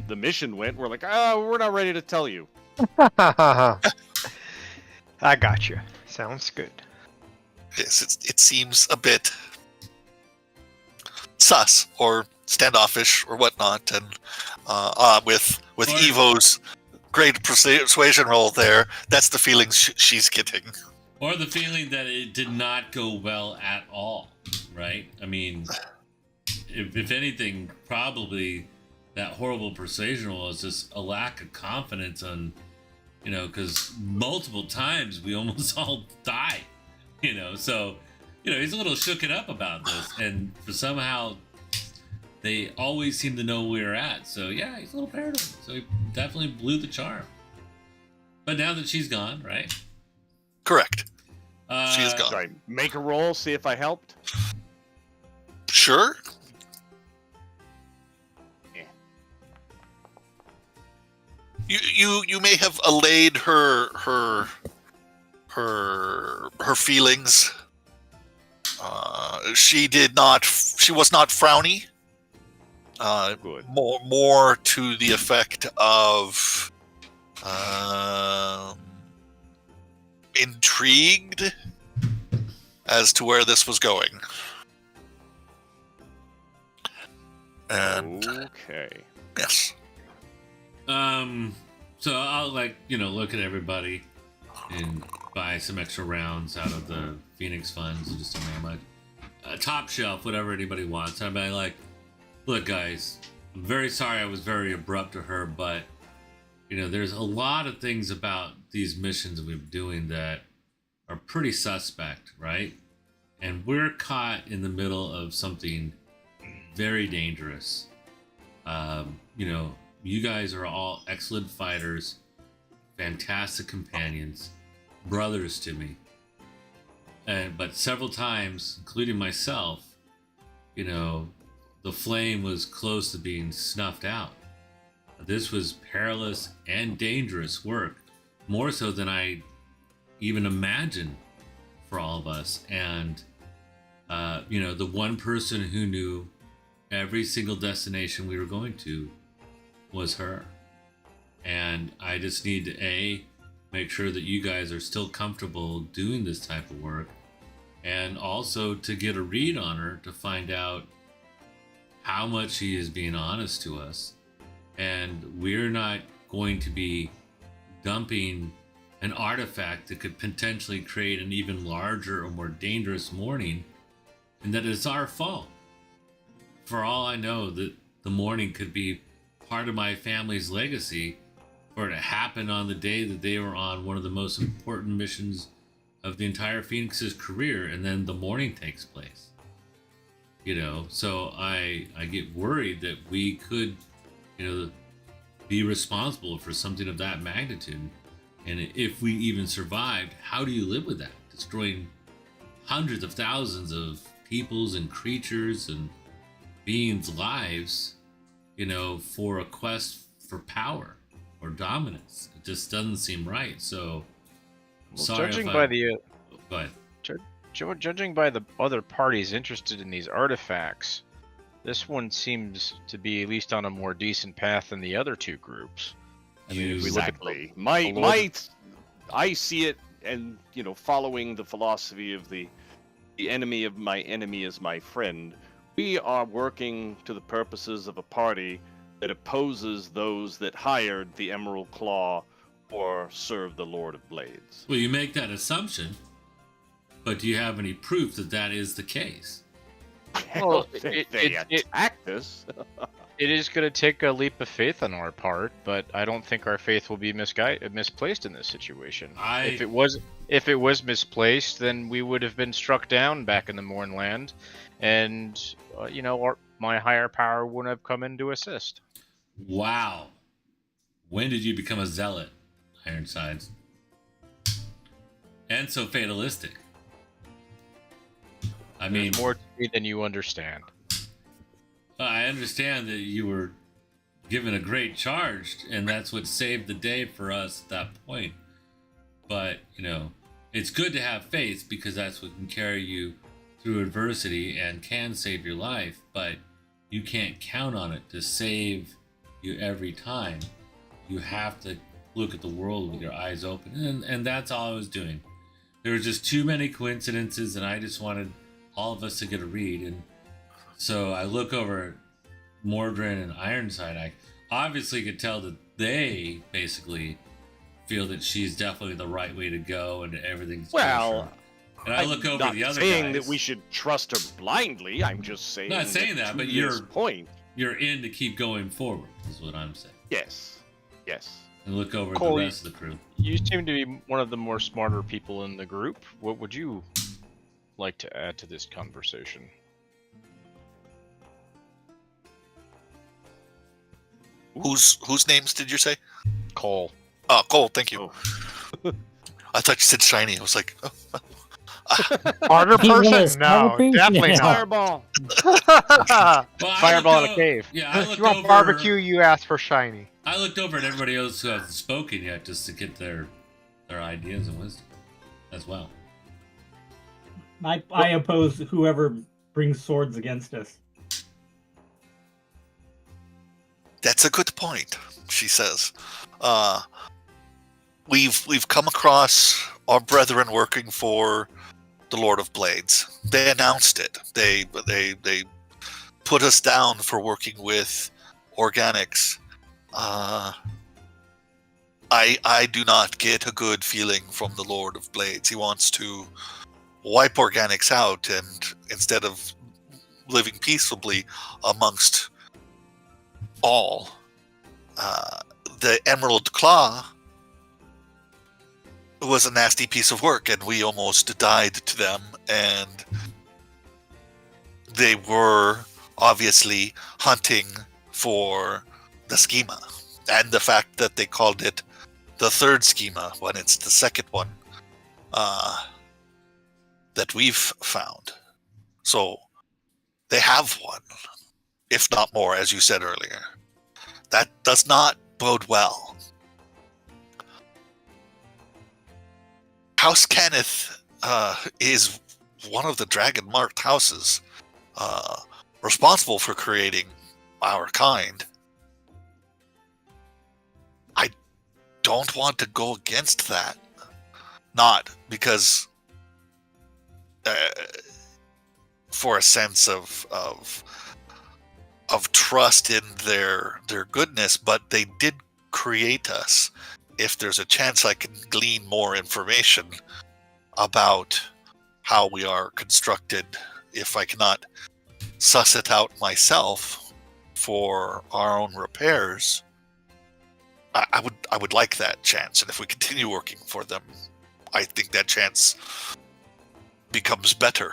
the mission went. We're like, oh, we're not ready to tell you. I got you. Sounds good. Yes, it seems a bit sus or standoffish or whatnot, and with Or- Evo's great persuasion roll there, that's the feeling she's getting. Or the feeling that it did not go well at all, right? I mean, if anything, probably that horrible persuasion roll is just a lack of confidence on, because multiple times we almost all died, so, he's a little shooken up about this, and for somehow they always seem to know where we're at, so yeah, he's a little paranoid, so he definitely blew the charm. But now that she's gone, right? Correct. She's Uh, gone. Do I make a roll, see if I helped? Sure. Yeah. You may have allayed her feelings. She was not frowny. Good. More to the effect of intrigued as to where this was going. And Okay. yes. So I'll look at everybody and buy some extra rounds out of the Phoenix funds and just tell them like top shelf, whatever anybody wants. And I'll be like, look guys, I'm very sorry I was very abrupt to her, but there's a lot of things about these missions we're doing that are pretty suspect, right? And we're caught in the middle of something very dangerous. You guys are all excellent fighters, fantastic companions, brothers to me. But several times, including myself, the flame was close to being snuffed out. This was perilous and dangerous work, more so than I even imagined for all of us. And, the one person who knew every single destination we were going to was her. And I just need to, make sure that you guys are still comfortable doing this type of work, and also to get a read on her to find out how much she is being honest to us. And we're not going to be dumping an artifact that could potentially create an even larger or more dangerous morning, and that it's our fault. For all I know, that the morning could be part of my family's legacy, for it to happen on the day that they were on one of the most important missions of the entire Phoenix's career, and then the morning takes place. So I get worried that we could, be responsible for something of that magnitude. And if we even survived, how do you live with that? Destroying hundreds of thousands of people's and creatures and beings' lives, for a quest for power or dominance. It just doesn't seem right. So, sorry judging if by I... the Go ahead. judging by the other parties interested in these artifacts, this one seems to be at least on a more decent path than the other two groups. I mean, if we look at Exactly. the I see it, and following the philosophy of the enemy of my enemy is my friend. We are working to the purposes of a party that opposes those that hired the Emerald Claw or serve the Lord of Blades. Well, you make that assumption, but do you have any proof that that is the case? Well, they it attacked us. It is going to take a leap of faith on our part, but I don't think our faith will be misplaced in this situation. If it was misplaced, then we would have been struck down back in the Mornland, and my higher power wouldn't have come in to assist. Wow. When did you become a zealot, Ironsides? And so fatalistic. I mean, There's more to me than you understand. I understand that you were given a great charge, and that's what saved the day for us at that point. But, it's good to have faith, because that's what can carry you through adversity and can save your life, but you can't count on it to save you every time. You have to look at the world with your eyes open, and that's all I was doing. There were just too many coincidences, and I just wanted all of us to get a read. And so I look over at Mordrin and Ironside. I obviously could tell that they basically feel that she's definitely the right way to go, and everything's Well, kosher. And I look over not the other saying guys. that we should trust her blindly. I'm just saying. Not saying that, to but this point. You're in to keep going forward, is what I'm saying. Yes. And look over Cole, at the rest of the crew. You seem to be one of the more smarter people in the group. What would you like to add to this conversation? Whose names did you say? Cole. Oh, Cole. Thank you. Oh. I thought you said shiny. I was like, oh. Harder He was, person? No, harder definitely person? not. Fireball. Well, I Fireball looked in a cave. Yeah, I If looked you want over, barbecue, you ask for shiny. I looked over at everybody else who hasn't spoken yet, just to get their ideas and wisdom as well. I oppose whoever brings swords against us. That's a good point, she says. We've come across our brethren working for the Lord of Blades. They announced it. They put us down for working with organics. I do not get a good feeling from the Lord of Blades. He wants to wipe organics out, and instead of living peaceably amongst all, the Emerald Claw was a nasty piece of work, and we almost died to them, and they were obviously hunting for the schema, and the fact that they called it the third schema when it's the second one that we've found. So they have one, if not more, as you said earlier. That does not bode well. House Kenneth is one of the dragon-marked houses responsible for creating our kind. I don't want to go against that. Not because for a sense of trust in their goodness, but they did create us. If there's a chance I can glean more information about how we are constructed, if I cannot suss it out myself for our own repairs, I would like that chance. And if we continue working for them, I think that chance becomes better.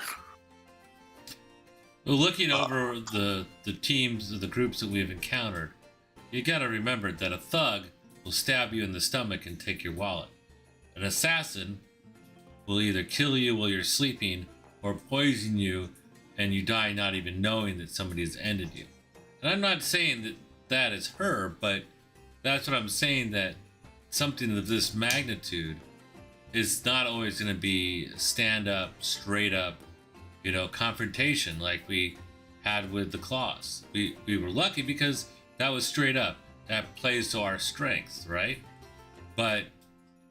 Well, looking over the teams, the groups that we've encountered, you got to remember that a thug will stab you in the stomach and take your wallet. An assassin will either kill you while you're sleeping or poison you and you die not even knowing that somebody has ended you. And I'm not saying that that is her, but that's what I'm saying, that something of this magnitude is not always going to be stand up, straight up, confrontation like we had with the claws. We were lucky because that was straight up. That plays to our strengths, right? But,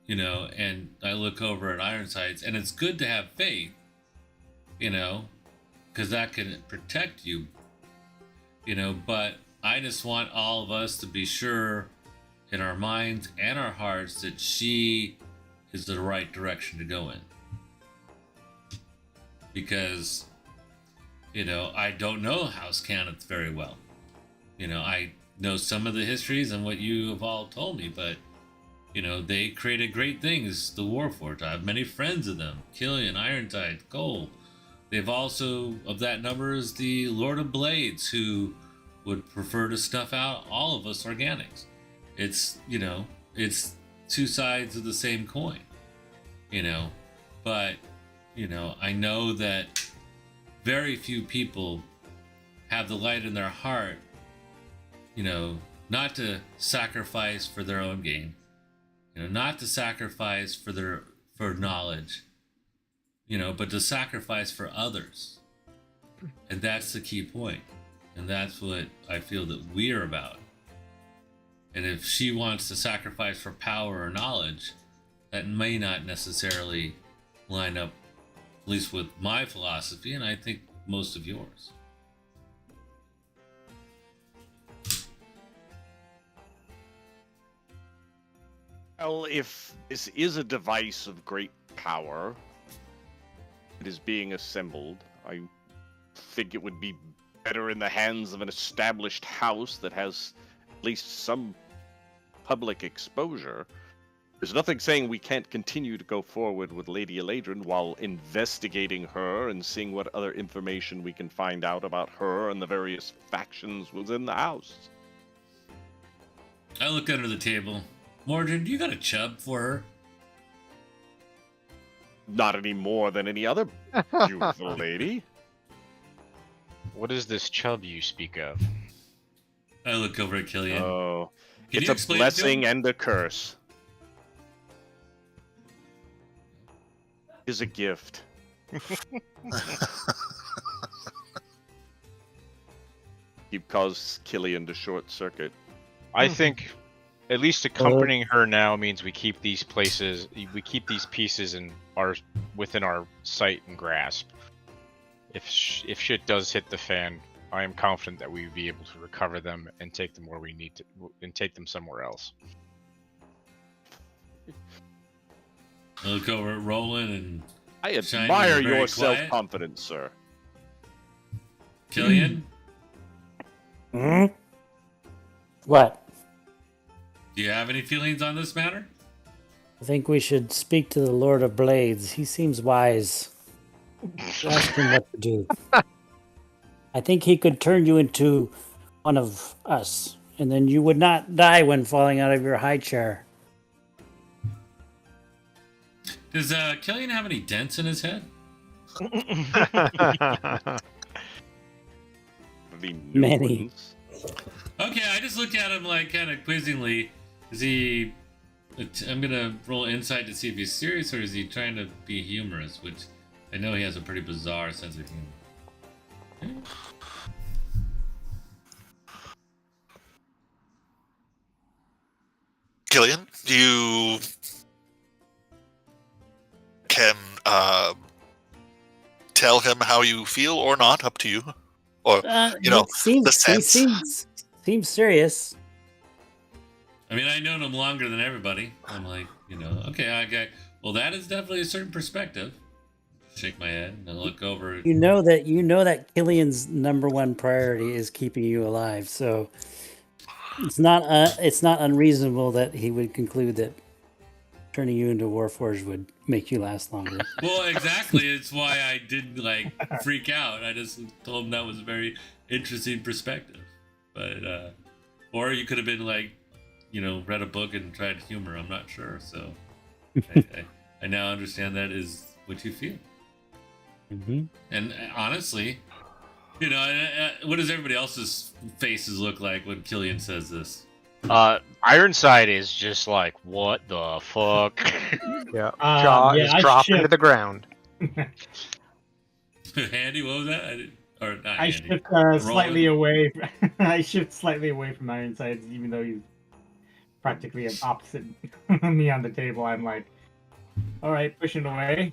and I look over at Ironsides, and it's good to have faith, because that can protect you, but I just want all of us to be sure in our minds and our hearts that she is the right direction to go in. Because, I don't know House Kenneth very well. I know some of the histories and what you have all told me, but, they created great things, the Warforged. I have many friends of them. Killian, Ironside, Cole. They've also, of that number, is the Lord of Blades, who would prefer to snuff out all of us organics. It's, it's two sides of the same coin, but, I know that very few people have the light in their heart, not to sacrifice for their own gain, not to sacrifice for knowledge, but to sacrifice for others. And that's the key point. And that's what I feel that we're about. And if she wants to sacrifice for power or knowledge, that may not necessarily line up, at least with my philosophy, and I think most of yours. Well, if this is a device of great power, it is being assembled, I think it would be better in the hands of an established house that has at least some public exposure. There's nothing saying we can't continue to go forward with Lady Eladrin while investigating her and seeing what other information we can find out about her and the various factions within the house. I look under the table. Mordred, you got a chub for her? Not any more than any other beautiful lady. What is this chub you speak of? I look over at Killian. Oh, Can it's you a explain it to blessing him? and a curse. Is a gift. You cause Killian to short circuit. I think at least accompanying her now means we keep these pieces within our sight and grasp. If shit does hit the fan, I am confident that we would be able to recover them and take them where we need to, and take them somewhere else. I look over at Roland and I Shiny admire is very your quiet. self-confidence, sir. Killian, Hmm? What? do you have any feelings on this matter? I think we should speak to the Lord of Blades. He seems wise. Ask him what to do. I think he could turn you into one of us, and then you would not die when falling out of your high chair. Does Killian have any dents in his head? The new Many. ones. Okay, I just looked at him like kind of quizzingly. Is he? I'm gonna roll insight to see if he's serious or is he trying to be humorous? Which I know he has a pretty bizarre sense of humor. Killian, you can tell him how you feel or not, up to you. Or you know, he the seems, sense. seems serious. I mean, I known him longer than everybody. I'm like, okay. Well, that is definitely a certain perspective. Shake my head and look over. You know that Killian's number one priority is keeping you alive. So it's not unreasonable that he would conclude that turning you into Warforged would make you last longer. Well, exactly. It's why I didn't freak out. I just told him that was a very interesting perspective. But or you could have been read a book and tried humor. I'm not sure. So I now understand that is what you feel. Mm-hmm. And honestly, what does everybody else's faces look like when Killian says this? Ironside is just like, what the fuck? Yeah. Jaw is dropped into the ground. Handy, what was that? I shift slightly away. I shift slightly away from Ironside, even though he's practically opposite me on the table. I'm like, all right, pushing away.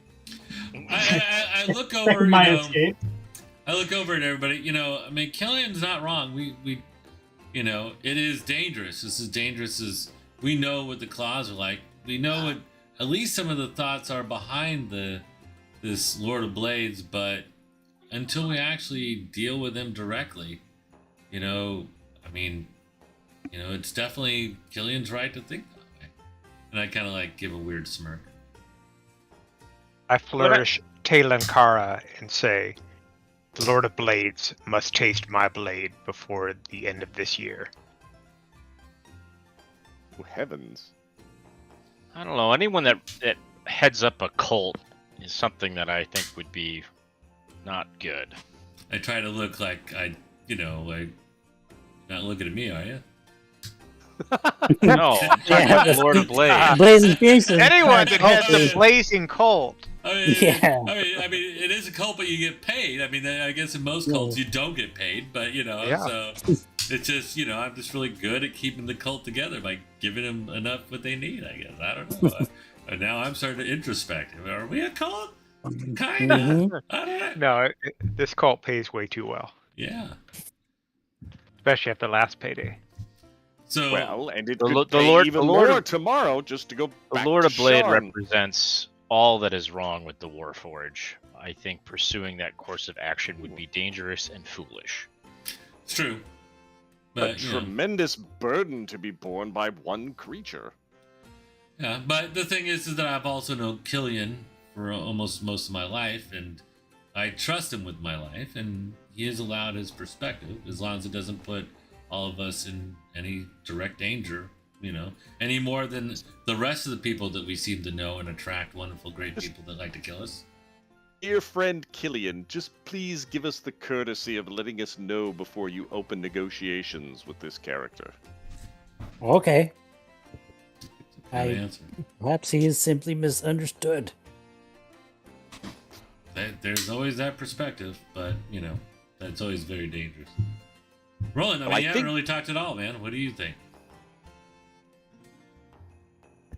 I look over. My escape. I look over at everybody. I mean, Killian's not wrong. We it is dangerous. This is dangerous as we know what the claws are like. We know what at least some of the thoughts are behind this Lord of Blades, but until we actually deal with them directly, it's definitely Killian's right to think that way. And I kind of give a weird smirk. I flourish Talankara and say, the Lord of Blades must taste my blade before the end of this year. Oh, heavens. I don't know. Anyone that heads up a cult is something that I think would be not good. I try to look like not looking at me, are you? No, I'm talking about the Lord of Blades. Blazing Fierces. Anyone that has the blazing colt. I mean, Yeah. I mean, it is a cult, but you get paid. I mean, I guess in most cults you don't get paid, but so it's just I'm just really good at keeping the cult together by giving them enough what they need. I guess I don't know. And now I'm starting to introspect. Are we a cult? Kinda. Mhm. I don't know. No, this cult pays way too well, Yeah. especially at the last payday. So Well, and it The could Lo- the pay Lord- even the Lord more of- tomorrow just to go The back Lord to of Blade Sean. represents all that is wrong with the Warforge. I think pursuing that course of action would be dangerous and foolish. it's true. A But tremendous burden to be borne by one creature. yeah, but the thing is that I've also known Killian for almost most of my life, and I trust him with my life, and he has allowed his perspective, as long as it doesn't put all of us in any direct danger, any more than the rest of the people that we seem to know and attract wonderful, great people that like to kill us. Dear friend Killian, just please give us the courtesy of letting us know before you open negotiations with this character. Okay. Good answer. Perhaps he is simply misunderstood. There's always that perspective, but that's always very dangerous. Roland, I mean, you haven't really talked at all, man. What do you think?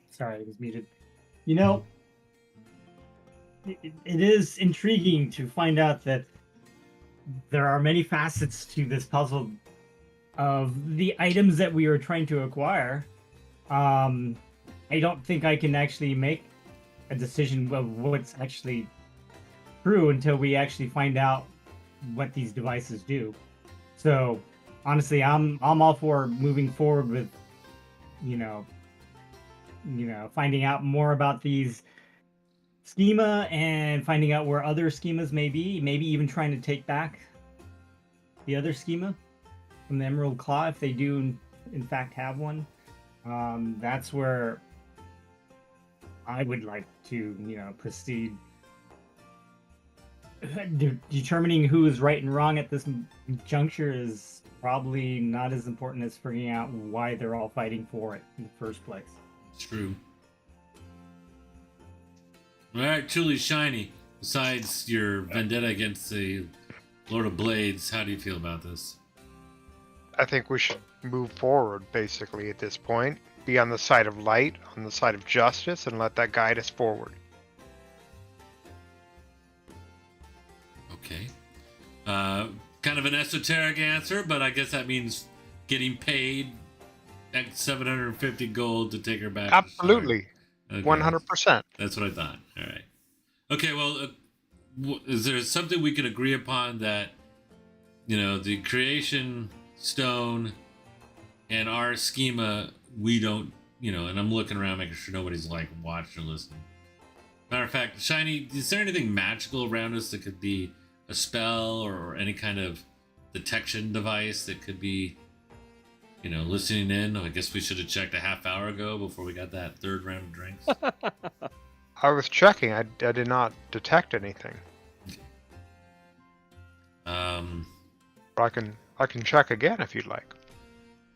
Sorry, I was muted. It is intriguing to find out that there are many facets to this puzzle of the items that we are trying to acquire. I don't think I can actually make a decision of what's actually true until we actually find out what these devices do. So honestly, I'm all for moving forward with, finding out more about these schema and finding out where other schemas may be. Maybe even trying to take back the other schema from the Emerald Claw if they do in fact have one. That's where I would like to, proceed. determining who is right and wrong at this juncture is probably not as important as figuring out why they're all fighting for it in the first place. It's true. All right, truly shiny. Besides your vendetta against the Lord of Blades, how do you feel about this? I think we should move forward, basically, at this point. Be on the side of light, on the side of justice, and let that guide us forward. Okay. Kind of an esoteric answer, but I guess that means getting paid X 750 gold to take her back. Absolutely. Okay. 100%. That's what I thought. All right. Okay, well, is there something we can agree upon that, the creation stone and our schema, we don't, and I'm looking around making sure nobody's like watching or listening. Matter of fact, Shiny, is there anything magical around us that could be a spell or any kind of detection device that could be, listening in? I guess we should have checked a half hour ago before we got that third round of drinks. I was checking. I did not detect anything. But I can check again if you'd like.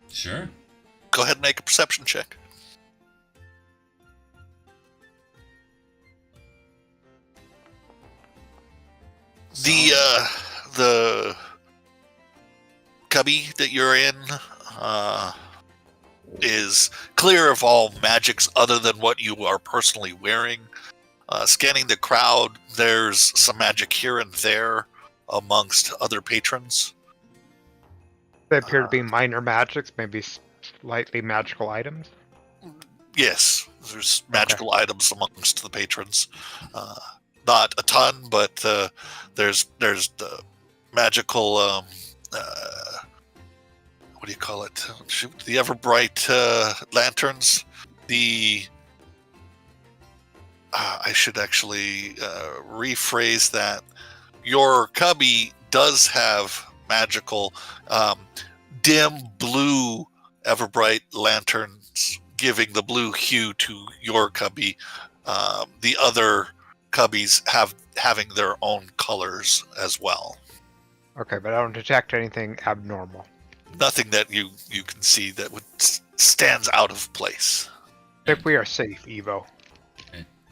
Sure. Go ahead and make a perception check. The cubby that you're in is clear of all magics other than what you are personally wearing. Scanning the crowd, there's some magic here and there amongst other patrons. They appear to be minor magics, maybe slightly magical items. Yes, there's magical items amongst the patrons. Not a ton, but there's the magical what do you call it? Shoot, the Everbright lanterns. I should actually rephrase that. Your cubby does have magical dim blue Everbright lanterns, giving the blue hue to your cubby. The other cubbies having their own colors as well. Okay, but I don't detect anything abnormal. Nothing that you can see that would stands out of place. I think we are safe, Evo.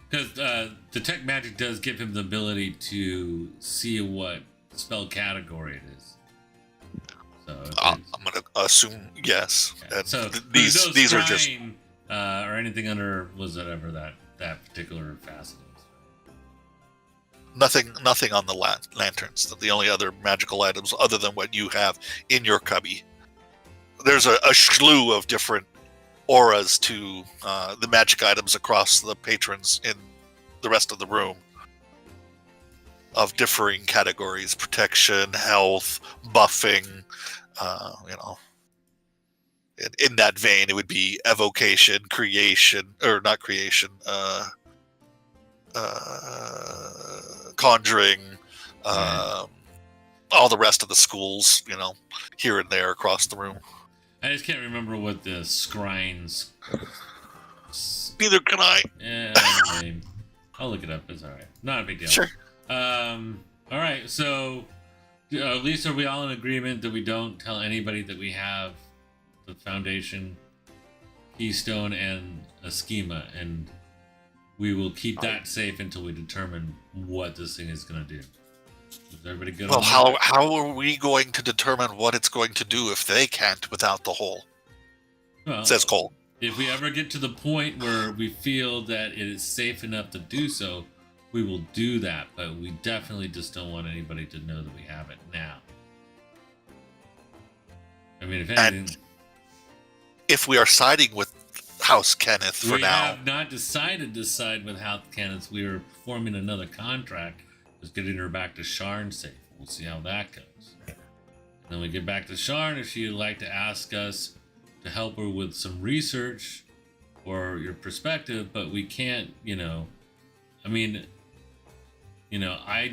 Because detect magic does give him the ability to see what spell category it is. So I'm going to assume yes. Okay. And So these are just or anything under was whatever that particular facet is. nothing on the lanterns. The only other magical items other than what you have in your cubby. There's a slew of different auras to the magic items across the patrons in the rest of the room of differing categories: protection, health, buffing. In that vein, it would be evocation, creation, or not creation, conjuring, all the rest of the schools, here and there across the room. I just can't remember what the scrines. Neither can I. Yeah, I'll look it up. It's all right. Not a big deal. Sure. All right. So, at least are we all in agreement that we don't tell anybody that we have the foundation, keystone, and a schema, and we will keep that safe until we determine what this thing is going to do. Is everybody good? Well, how are we going to determine what it's going to do if they can't without the hole? Well, Says Cole. If we ever get to the point where we feel that it is safe enough to do so, we will do that. But we definitely just don't want anybody to know that we have it now. I mean, if anything, And if we are siding with House Kenneth for we now, have not decided to side with House Kenneth. We are forming another contract. Just getting her back to Sharn safe. We'll see how that goes. And then we get back to Sharn. If she'd like to ask us to help her with some research or your perspective, but we can't, I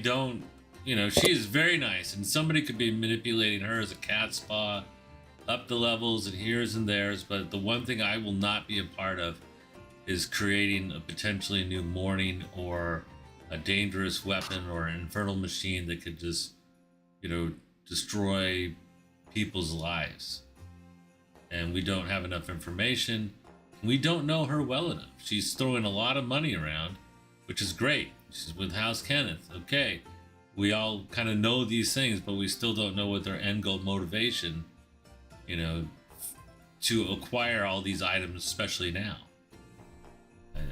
don't, she is very nice, and somebody could be manipulating her as a cat's paw up the levels and here's and there's, but the one thing I will not be a part of is creating a potentially new morning or a dangerous weapon or an infernal machine that could just, destroy people's lives. And we don't have enough information. We don't know her well enough. She's throwing a lot of money around, which is great. She's with House Kenneth. Okay. We all kind of know these things, but we still don't know what their end goal motivation, to acquire all these items, especially now.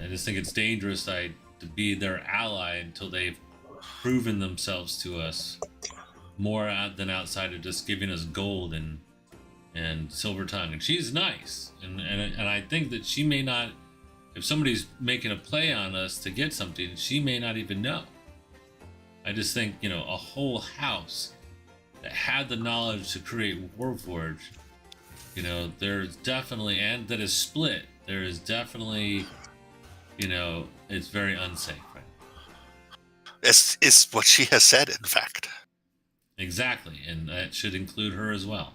I just think it's dangerous to be their ally until they've proven themselves to us more than outside of just giving us gold and silver tongue. And she's nice, and I think that she may not, if somebody's making a play on us to get something, she may not even know. I just think, a whole house that had the knowledge to create Warforged, there's definitely, and that is split, there is definitely, it's very unsafe, right? It's what she has said, in fact. Exactly, and that should include her as well.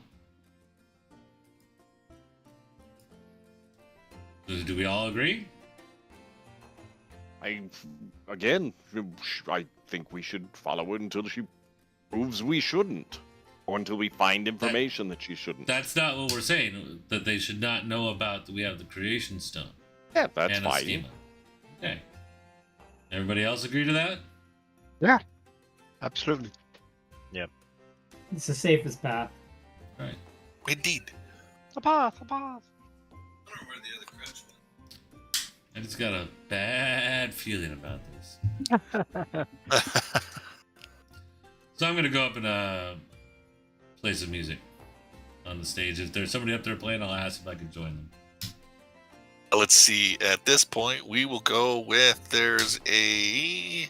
Do we all agree? I think we should follow it until she proves we shouldn't, or until we find information that she shouldn't. That's not what we're saying. That they should not know about that we have the Creation Stone. Yeah, that's and a fine. schema. Okay. Everybody else agree to that? Yeah, absolutely. It's the safest path. All right. Indeed. A path. I don't know where the other crabs went. I just got a bad feeling about this. So I'm gonna go up and play some music on the stage. If there's somebody up there playing, I'll ask if I can join them. Let's see. At this point, we will go with there's a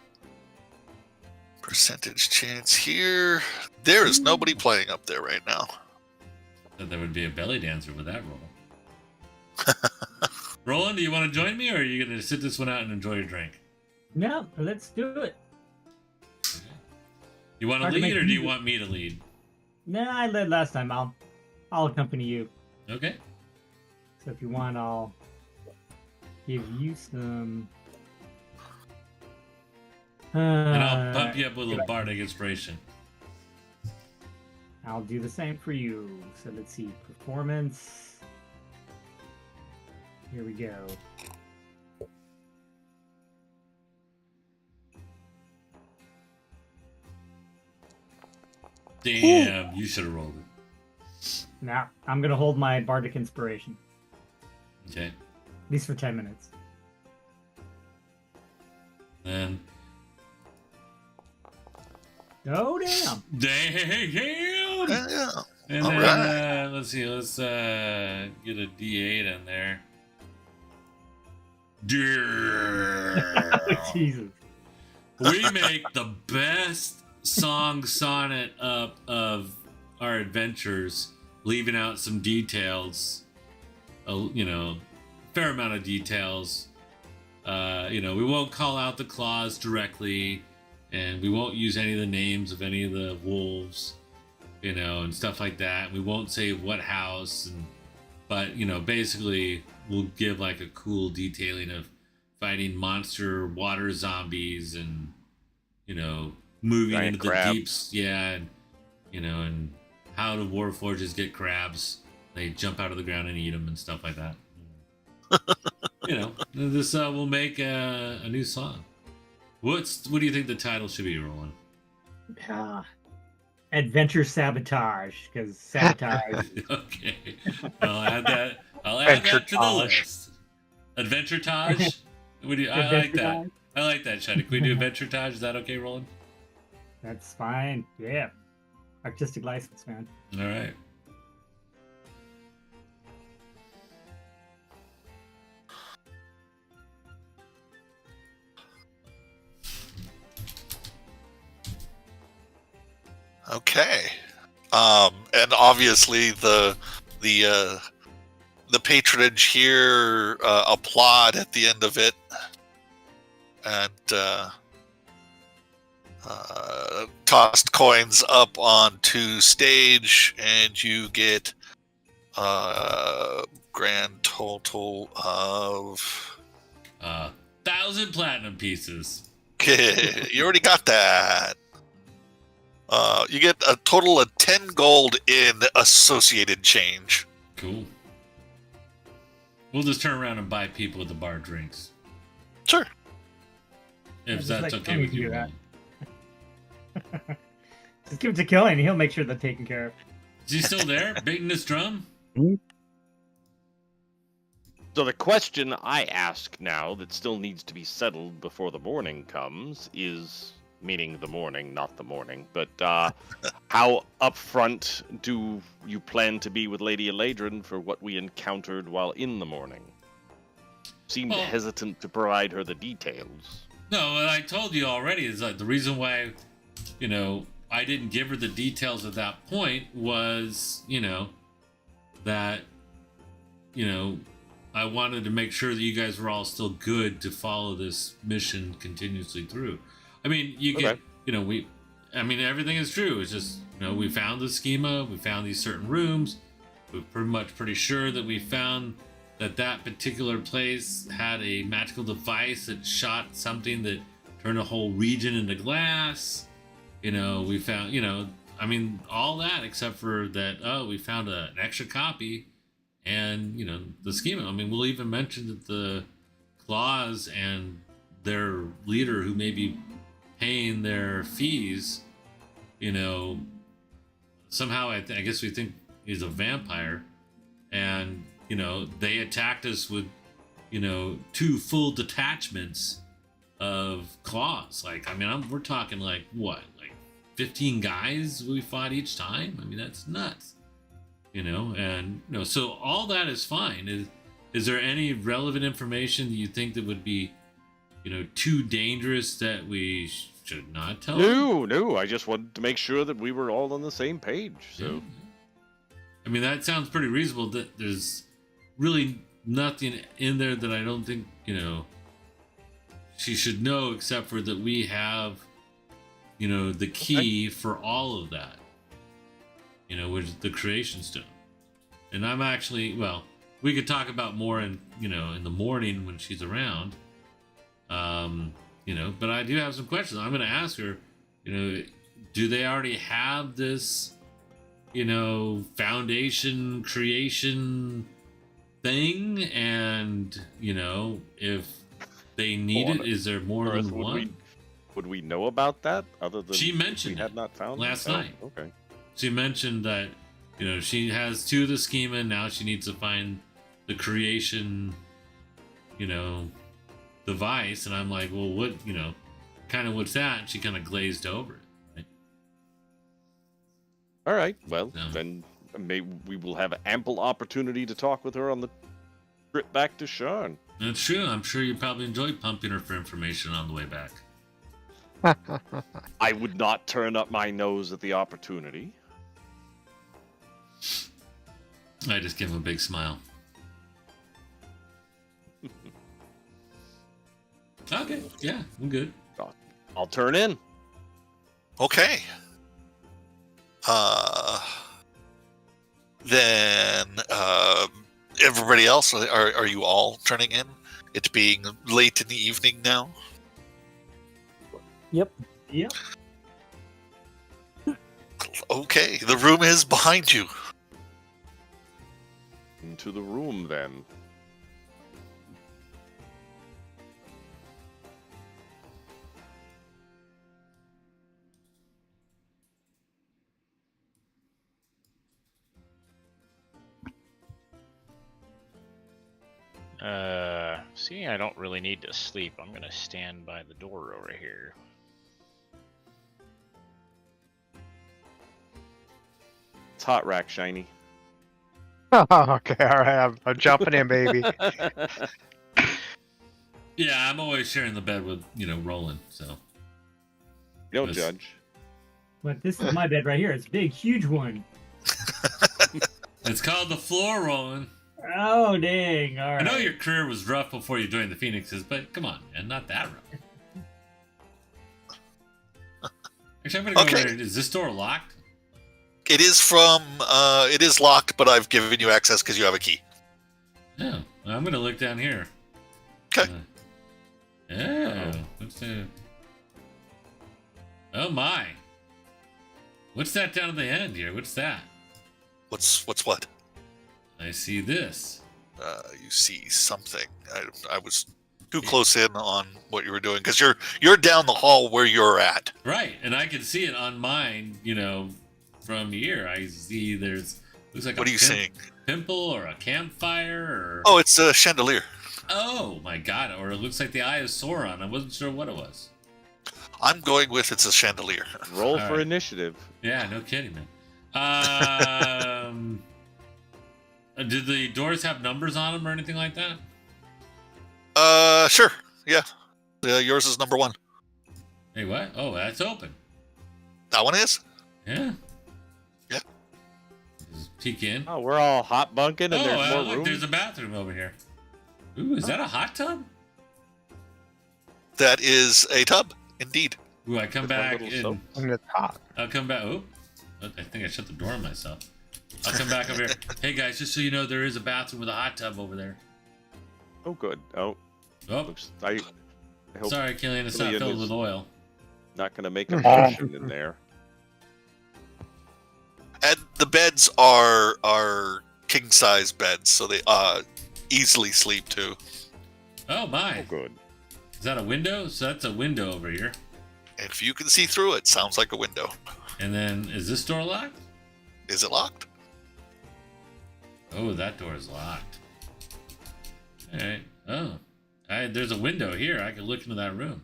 percentage chance here. There is nobody playing up there right now. That there would be a belly dancer with that roll. Roland, do you want to join me, or are you gonna sit this one out and enjoy your drink? No, let's do it. Okay. You want to Hard to lead, make or do you music. want me to lead? No, I led last time. I'll accompany you. Okay. So if you want, I'll give you some. And I'll pump you up with a little bardic inspiration. I'll do the same for you. So let's see, performance. Here we go. Damn, you should have rolled it. Now I'm gonna hold my bardic inspiration, Okay. at least for 10 minutes. Then. Oh damn! Damn! Yeah. And All then, right. let's see, let's get a D8 in there. Jesus. We make the best song sonnet up of our adventures, leaving out some details, fair amount of details. We won't call out the claws directly, and we won't use any of the names of any of the wolves, and stuff like that. We won't say what house, but basically we'll give like a cool detailing of fighting monster water zombies and moving Giant into crab. the deeps, and how the warforges get crabs. They jump out of the ground and eat them and stuff like that. This will make a new song. What do you think the title should be, Roland? Adventure sabotage, because sabotage. Okay, I'll add that. To the list. Adventure Taj. I like that. I like that, Shadi. Can we do Adventure Taj? Is that okay, Roland? That's fine. Yeah. Artistic license, man. All right. Okay. And obviously the patronage here applaud at the end of it, and tossed coins up onto stage, and you get a grand total of 1,000 platinum pieces. Okay, you already got that. You get a total of 10 gold in associated change. Cool. We'll just turn around and buy people at the bar drinks. Sure. If just that's like okay Tony with you. do that. Roland. Just give it to Killian. He'll make sure they're taken care of. Is he still there, beating this drum? So the question I ask now that still needs to be settled before the morning comes is, meaning the morning, not the morning, but how upfront do you plan to be with Lady Eladrin for what we encountered while in the morning? Seemed Well- hesitant to provide her the details. No, what I told you already is like the reason why, I didn't give her the details at that point was, that, I wanted to make sure that you guys were all still good to follow this mission continuously through. I mean, you get, Okay. everything is true. It's just, we found the schema, we found these certain rooms. We're pretty sure that we found that particular place had a magical device that shot something that turned a whole region into glass. We found, all that except for that, we found an extra copy and, the schema. We'll even mention that the Claws and their leader who may be paying their fees, somehow I guess we think he's a vampire. And, they attacked us with, 2 full detachments of Claws. We're talking like what? Like 15 guys we fought each time? That's nuts. And, so all that is fine. Is there any relevant information that you think that would be, too dangerous that we should not tell them? No, I just wanted to make sure that we were all on the same page, so... That sounds pretty reasonable. That there's really nothing in there that I don't think, she should know, except for that we have, the key for all of that, which is the creation stone. And I'm actually, we could talk about more in the morning when she's around. But I do have some questions. I'm going to ask her, do they already have this, foundation creation thing? And, if they need it, is there more than one? Would we know about that other than She mentioned we had not found last it? night. Oh, okay. She mentioned that, she has 2 of the schema, and now she needs to find the creation, device. And I'm like, well, what, what's that? And she kind of glazed over it. Right? All right. Well, No. then maybe we will have ample opportunity to talk with her on the trip back to Sharn. That's true. I'm sure you probably enjoyed pumping her for information on the way back. I would not turn up my nose at the opportunity. I just give him a big smile. Okay, yeah, I'm good. I'll turn in. Okay. Then everybody else, are you all turning in? It's being late in the evening now. Yep. Yep. Okay, the room is behind you. Into the room, then. Seeing I don't really need to sleep, I'm gonna stand by the door over here. It's hot rack, Shiny. Okay, all right. I'm jumping in, baby. Yeah, I'm always sharing the bed with, Roland, so. No Yes. judge. But this is my bed right here. It's a big, huge one. It's called the floor, Roland. Oh, dang. All right. I know your career was rough before you joined the Phoenixes, but come on, man, not that rough. Actually, I'm gonna go Okay. over there. Is this door locked? It is it is locked, but I've given you access because you have a key. No, I'm gonna look down here. Okay. Oh, what's the? Oh my. What's that down at the end here? What's that? What's what? I see this. You see something. I was too close in on what you were doing because you're down the hall where you're at. Right, and I can see it on mine, from here. I see looks like What are you seeing? Pimple or a campfire or... Oh, it's a chandelier. Oh my god, or it looks like the Eye of Sauron. I wasn't sure what it was. I'm going with it's a chandelier. Roll All for right. initiative. Yeah, no kidding, man. Did the doors have numbers on them or anything like that? Sure. Yeah. Yours is number 1. Hey, what? Oh, that's open. That one is? Yeah. Yeah. Just peek in. Oh, we're all hot bunking and there's more look, room. there's a bathroom over here. Ooh, is that a hot tub? That is a tub, indeed. Ooh, I come With one back little in. soap. And it's hot. I'll come back. Oh, I think I shut the door on myself. I'll come back over here. Hey guys, just so you know, there is a bathroom with a hot tub over there. Oh, good. Oh, Oh, looks. I hope sorry, Killian, it's not Killian filled is- with oil. not going to make a potion in there. And the beds are king size beds, so they easily sleep too. Oh my! Oh, good. Is that a window? So that's a window over here. If you can see through it, sounds like a window. And then, is this door locked? Is it locked? Oh, that door is locked. All right. Oh, there's a window here. I can look into that room.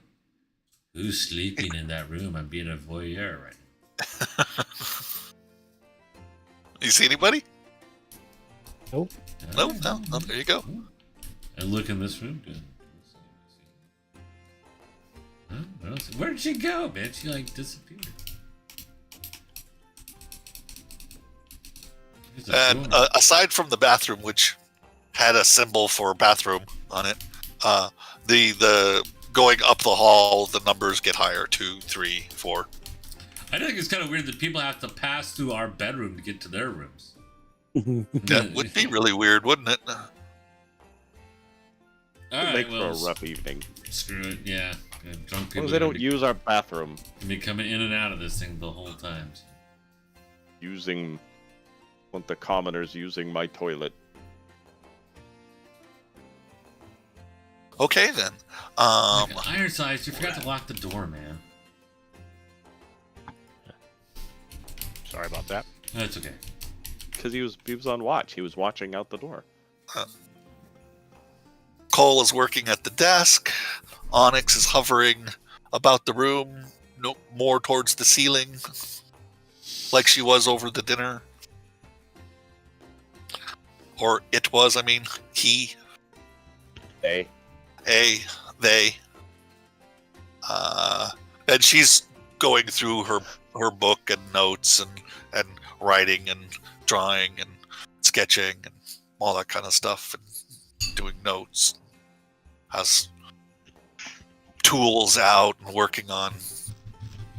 Who's sleeping in that room? I'm being a voyeur right now. You see anybody? Nope. No. There you go. And look in this room. Good. Huh? I don't see- Where did she go, man? She like disappeared. There's a And door. aside from the bathroom, which had a symbol for bathroom on it, the going up the hall, the numbers get higher: 2, 3, 4. I think it's kind of weird that people have to pass through our bedroom to get to their rooms. That would be really weird, wouldn't it? All It'll right, make well, for a rough evening. screw it. Yeah, drunk As people long as they don't can use our bathroom, be coming in and out of this thing the whole time. want the commoners using my toilet. Okay then. Like, Iron Size, you forgot to lock the door, man. Sorry about that. That's okay. Because he was on watch. He was watching out the door. Cole is working at the desk. Onyx is hovering about the room, no more towards the ceiling, like she was over the dinner. Or it was, I mean, he, Hey. they. And she's going through her book and notes and writing and drawing and sketching and all that kind of stuff and doing notes. Has tools out and working on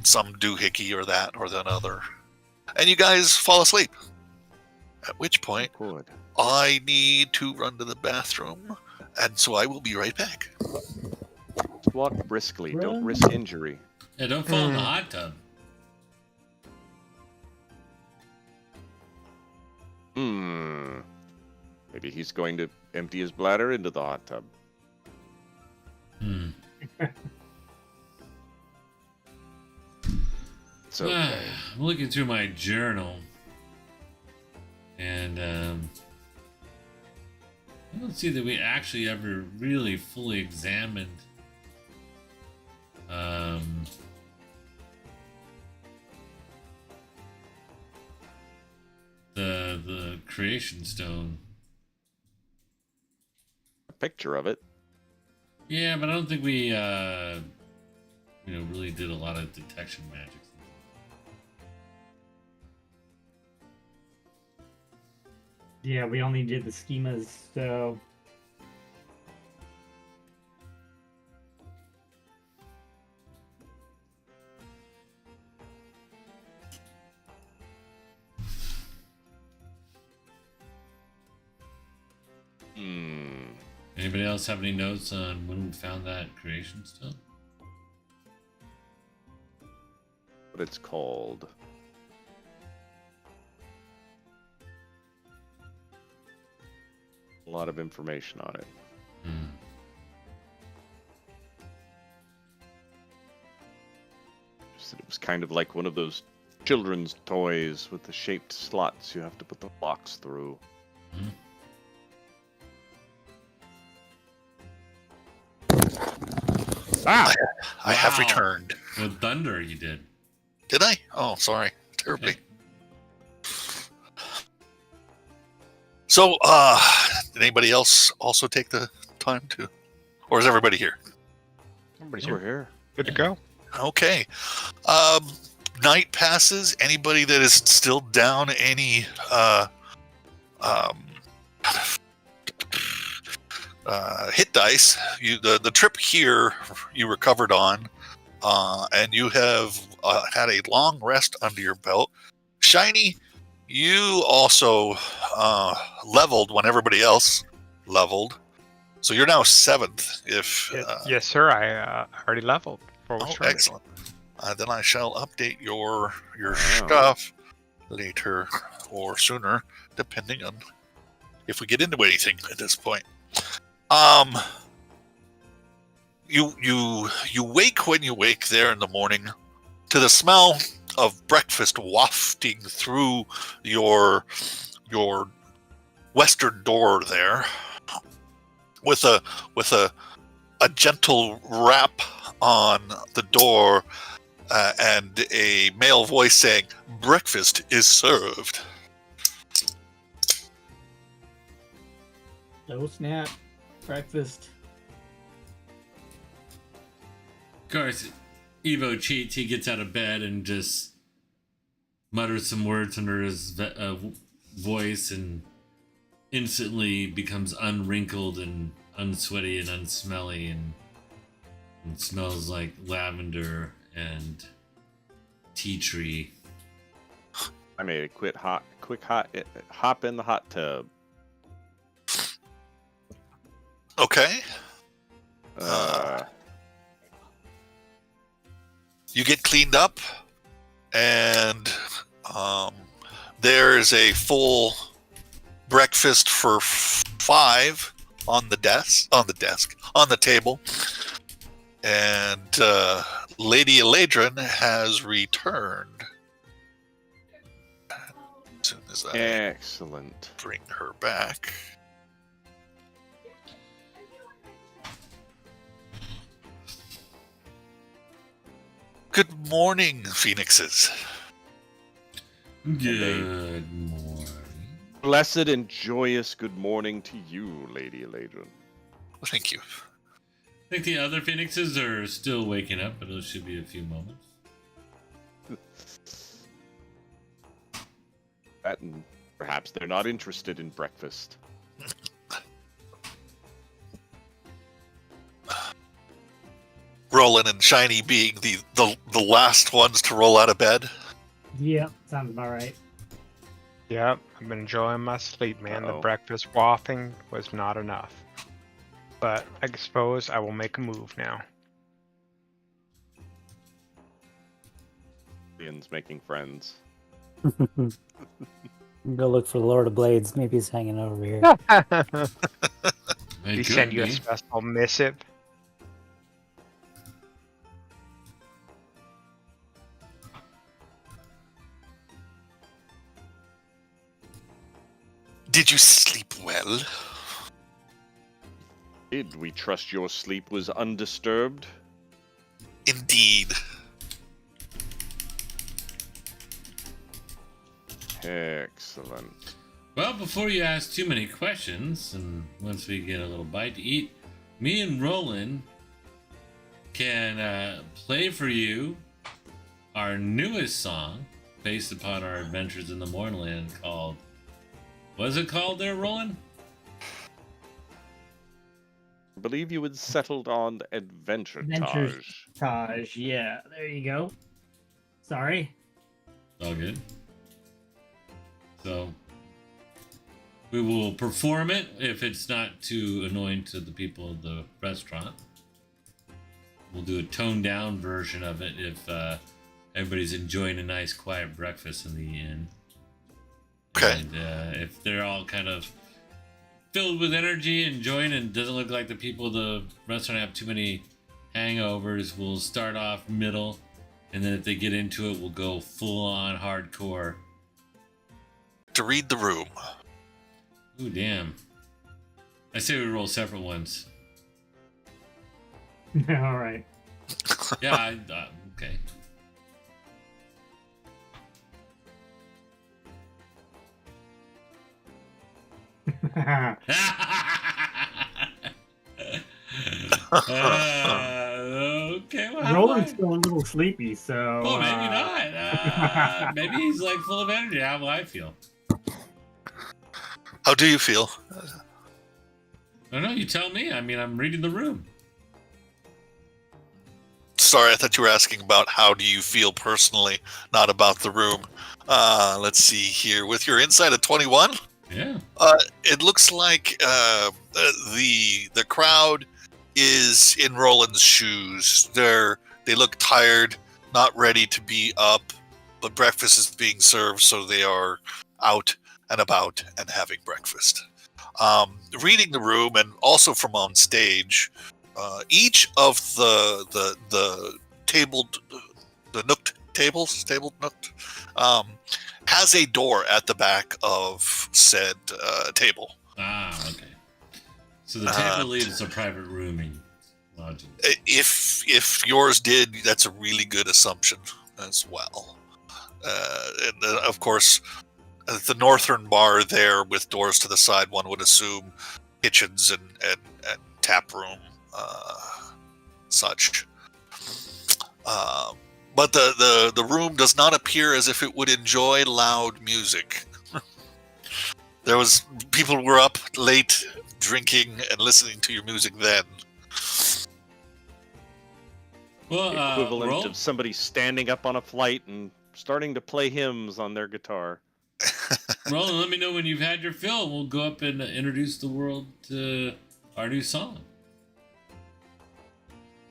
some doohickey or that or that other. And you guys fall asleep. At which point, Good. I need to run to the bathroom, and so I will be right back. Walk briskly. Don't risk injury. Yeah, don't fall in the hot tub. Maybe he's going to empty his bladder into the hot tub. Hmm. It's okay. I'm looking through my journal, and I don't see that we actually ever really fully examined the creation stone. A picture of it. Yeah, but I don't think we really did a lot of detection magic. Yeah, we only did the schemas, so Anybody else have any notes on when we found that creation stone? what it's called. A lot of information on it. Hmm. Just that it was kind of like one of those children's toys with the shaped slots you have to put the blocks through. Hmm. Ah! I have Wow. returned. With thunder, you did. Did I? Oh, sorry. Terribly. So, did anybody else also take the time to, or is everybody here? Everybody's We're here. here. Good to go. Okay. Night passes. Anybody that is still down any hit dice, the trip here you recovered on, and you have had a long rest under your belt. Shiny, you also leveled when everybody else leveled, so you're now 7th. If Yes, sir. I already leveled. before we oh, started. excellent. Then I shall update your Wow. stuff later or sooner, depending on if we get into anything at this point. You wake when you wake there in the morning to the smell of breakfast wafting through your western door there, with a gentle rap on the door, and a male voice saying, "Breakfast is served." No snap. Breakfast. Of course, Evo cheats. He gets out of bed and just mutters some words under his voice and instantly becomes unwrinkled and unsweaty and unsmelly and smells like lavender and tea tree. I made a quick hop in the hot tub. Okay. Uh, You get cleaned up, and there is a full breakfast for 5 on the table, and Lady Eladrin has returned. As soon as I excellent. bring her back. Good morning, Phoenixes. Good morning. Blessed and joyous good morning to you, Lady Eladrin. Thank you. I think the other phoenixes are still waking up, but it should be a few moments. That and perhaps they're not interested in breakfast. Roland and Shiny being the last ones to roll out of bed. Yep, sounds about right. Yep, I've been enjoying my sleep, man. Uh-oh. The breakfast wafting was not enough. But I suppose I will make a move now. Ian's making friends. Go look for the Lord of Blades. Maybe he's hanging over here. It We could send you a be. special missive. Did you sleep well? Did we trust your sleep was undisturbed? Indeed. Excellent. Well, before you ask too many questions, and once we get a little bite to eat, me and Roland can play for you our newest song based upon our adventures in the Mornland called... What is it called there, Roland? I believe you had settled on Adventure Adventures. Taj. Taj, yeah, there you go. Sorry. All good. So, we will perform it if it's not too annoying to the people of the restaurant. We'll do a toned down version of it if everybody's enjoying a nice, quiet breakfast in the inn. Okay. And if they're all kind of filled with energy, enjoying, and doesn't look like the people at the restaurant have too many hangovers, we'll start off middle, and then if they get into it, we'll go full on hardcore. To read the room. Ooh, damn. I say we roll separate ones. All right. Yeah, okay. Okay, well, Roland's still a little sleepy, so. Well, maybe not. Maybe he's like full of energy. How do I feel? How do you feel? I don't know. You tell me. I mean, I'm reading the room. Sorry, I thought you were asking about how do you feel personally, not about the room. Let's see here. With your insight of 21, Yeah. it looks like the crowd is in Roland's shoes. They look tired, not ready to be up, but breakfast is being served, so they are out and about and having breakfast. Reading the room, and also from on stage, each of the tabled, the nooked tables, has a door at the back of said table. Ah, okay. So the table leads to a private room in lodging. If yours did, that's a really good assumption as well. And then, of course, the northern bar there with doors to the side, one would assume kitchens and tap room, such. But the room does not appear as if it would enjoy loud music. People were up late drinking and listening to your music then. Well, Equivalent roll. of somebody standing up on a flight and starting to play hymns on their guitar. Roll and let me know when you've had your fill. We'll go up and introduce the world to our new song.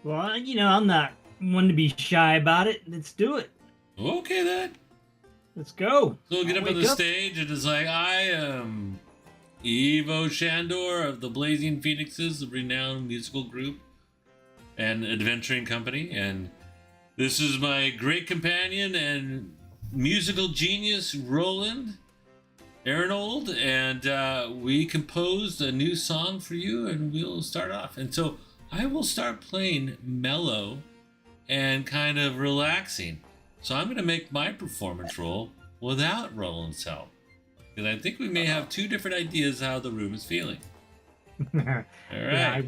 Well, I'm not one to be shy about it. Let's do it. Okay, then. Let's go. So we'll get up on Wake the up. stage and it's like, I am Evo Shandor of the Blazing Phoenixes, a renowned musical group and adventuring company. And this is my great companion and musical genius, Roland Arnold. And we composed a new song for you, and we'll start off. And so I will start playing mellow and kind of relaxing. So I'm going to make my performance roll without Roland's help, because I think we may have two different ideas how the room is feeling. All right. Yeah,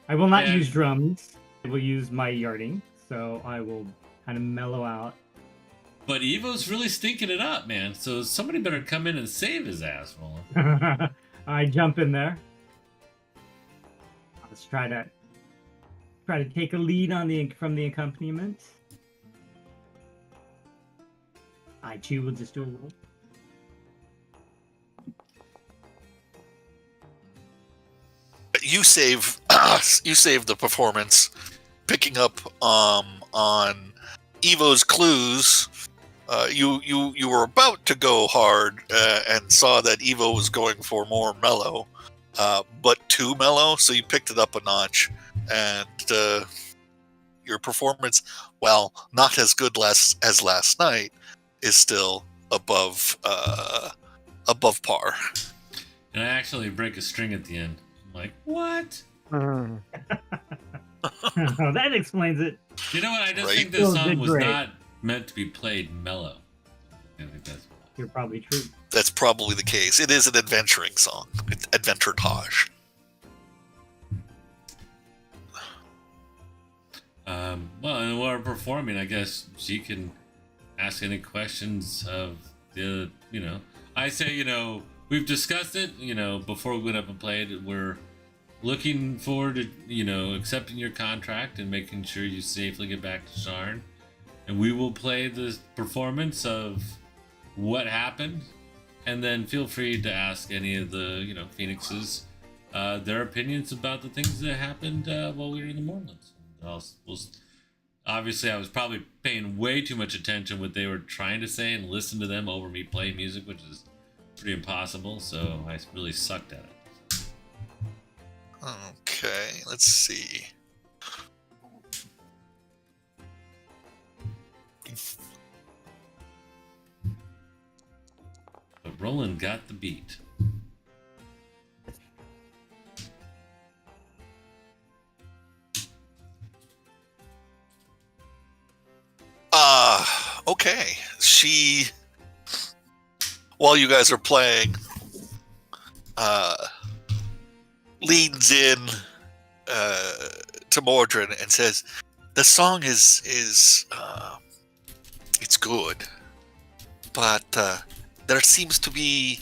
I will not And- use drums. I will use my yarding, so I will kind of mellow out. But Evo's really stinking it up, man. So somebody better come in and save his ass, Roland. I jump in there. Let's try to take a lead from the accompaniment. I too will just do a little. You save the performance, picking up on Evo's clues. You were about to go hard and saw that Evo was going for more mellow, but too mellow, so you picked it up a notch, and your performance, while not as good as last night, is still above par. And I actually break a string at the end. I'm like, what? Oh, that explains it. You know what? I just Right. think this Still song did was great. not meant to be played mellow. I think that's You're probably true. That's probably the case. It is an adventuring song, adventurage. Well, and while we're performing, I guess she can ask any questions of the, I say, we've discussed it, before we went up and played. We're looking forward to, accepting your contract and making sure you safely get back to Sharn. And we will play the performance of what happened. And then feel free to ask any of the, Phoenixes their opinions about the things that happened while we were in the Moorlands. obviously I was probably paying way too much attention what they were trying to say and listen to them over me playing music, which is pretty impossible. So I really sucked at it. Okay, let's see. But Roland got the beat. Okay. She, while you guys are playing, leans in to Mordred and says, "The song is it's good, but there seems to be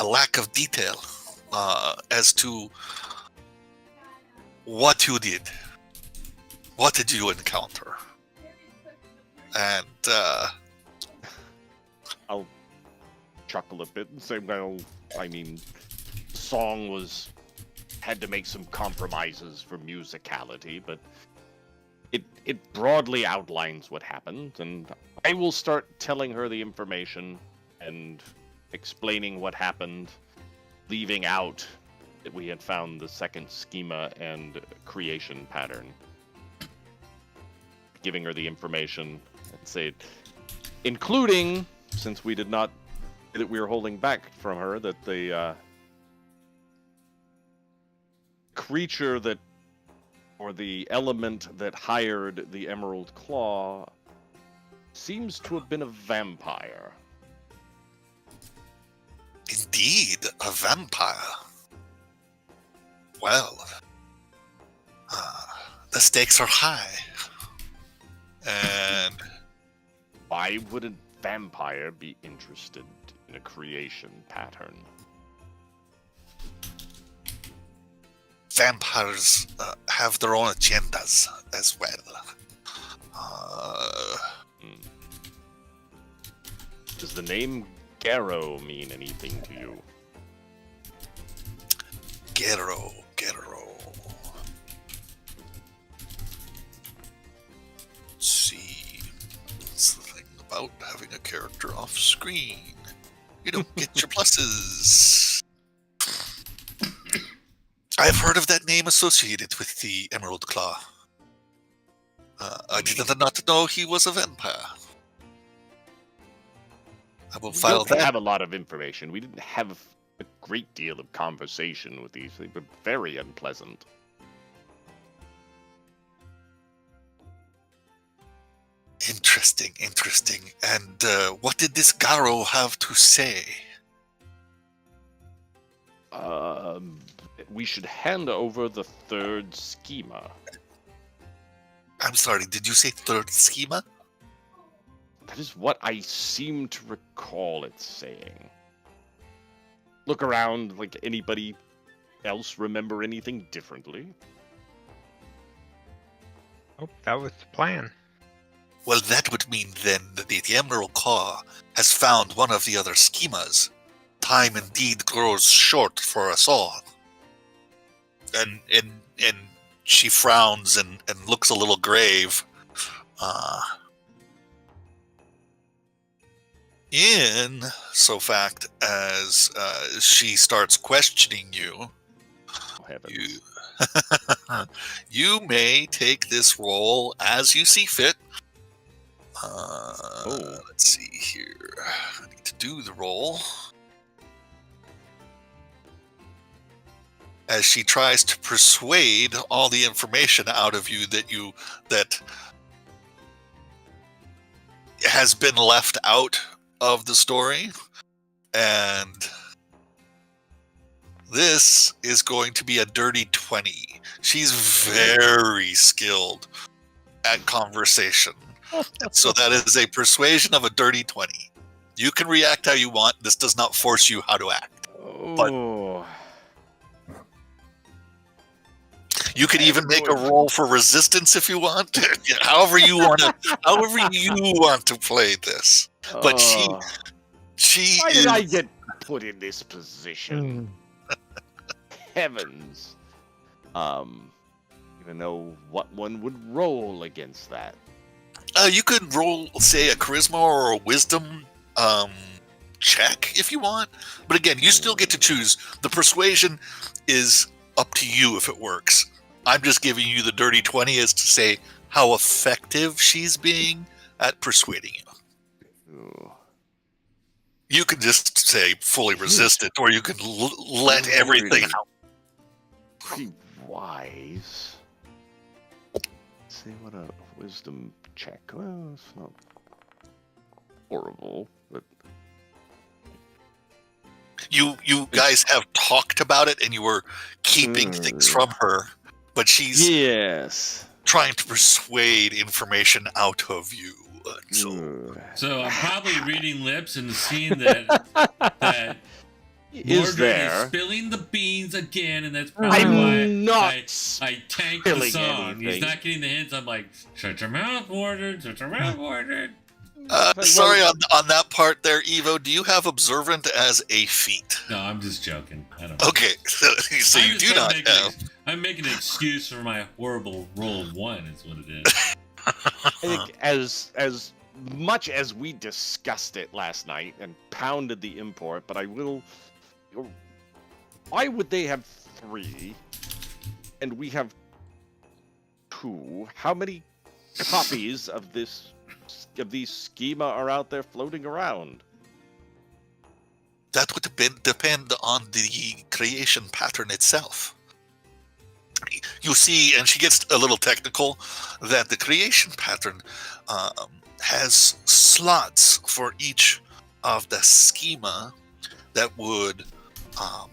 a lack of detail as to what you did. What did you encounter?" And I'll chuckle a bit and say, well, I mean, song had to make some compromises for musicality, but it broadly outlines what happened, and I will start telling her the information and explaining what happened, leaving out that we had found the second schema and creation pattern. Giving her the information and say, including, since we did not, that we were holding back from her, that the creature that, or the element that hired the Emerald Claw seems to have been a vampire. indeed, a vampire. Well, the stakes are high. And Why would a vampire be interested in a creation pattern? vampires have their own agendas as well. Does the name Garrow mean anything to you? Gero. Let's see. What's the thing about having a character off screen? You don't get your pluses. I've heard of that name associated with the Emerald Claw. I did not know he was a vampire. I will We file don't that. have a lot of information. We didn't have a great deal of conversation with these. They were very unpleasant. Interesting. And what did this Garo have to say? We should hand over the third schema. I'm sorry, did you say third schema? That is what I seem to recall it saying. Look around, like anybody else remember anything differently? Oh, that was the plan. Well, that would mean then that the Emerald Claw has found one of the other schemas. Time indeed grows short for us all. And she frowns and looks a little grave. In so fact as she starts questioning you, Oh, heavens. you may take this role as you see fit. Let's see here. I need to do the roll. As she tries to persuade all the information out of you that has been left out of the story. And this is going to be a dirty 20. She's very skilled at conversation. So that is a persuasion of a dirty 20. You can react how you want. This does not force you how to act. Oh. You could even make a roll for resistance if you want. however you want to play this. But she Why is did I get put in this position? Heavens. even know what one would roll against that. You could roll, say, a charisma or a wisdom check if you want. But again, you still get to choose. The persuasion is up to you if it works. I'm just giving you the dirty 20 as to say how effective she's being at persuading you. Ooh. You can just say fully resist it, or you can let everything out. Pretty wise. Let's see what a wisdom check. Well, it's not horrible, but You guys have talked about it, and you were keeping things from her, but she's trying to persuade information out of you. So I'm probably reading lips and seeing that is Mordred there is spilling the beans again, and that's probably why I tanked the song. anything. He's not getting the hints. I'm like, shut your mouth, Mordred. Shut your mouth, Mordred. Sorry on that part there, Evo. Do you have observant as a feat? No, I'm just joking. I don't know. Okay, so you do not have. I'm making an excuse for my horrible roll of 1. Is what it is. I think as much as we discussed it last night and pounded the import, but I will. Why would they have 3, and we have 2? How many copies of these schema are out there floating around? That would depend on the creation pattern itself. You see, and she gets a little technical, that the creation pattern has slots for each of the schema that would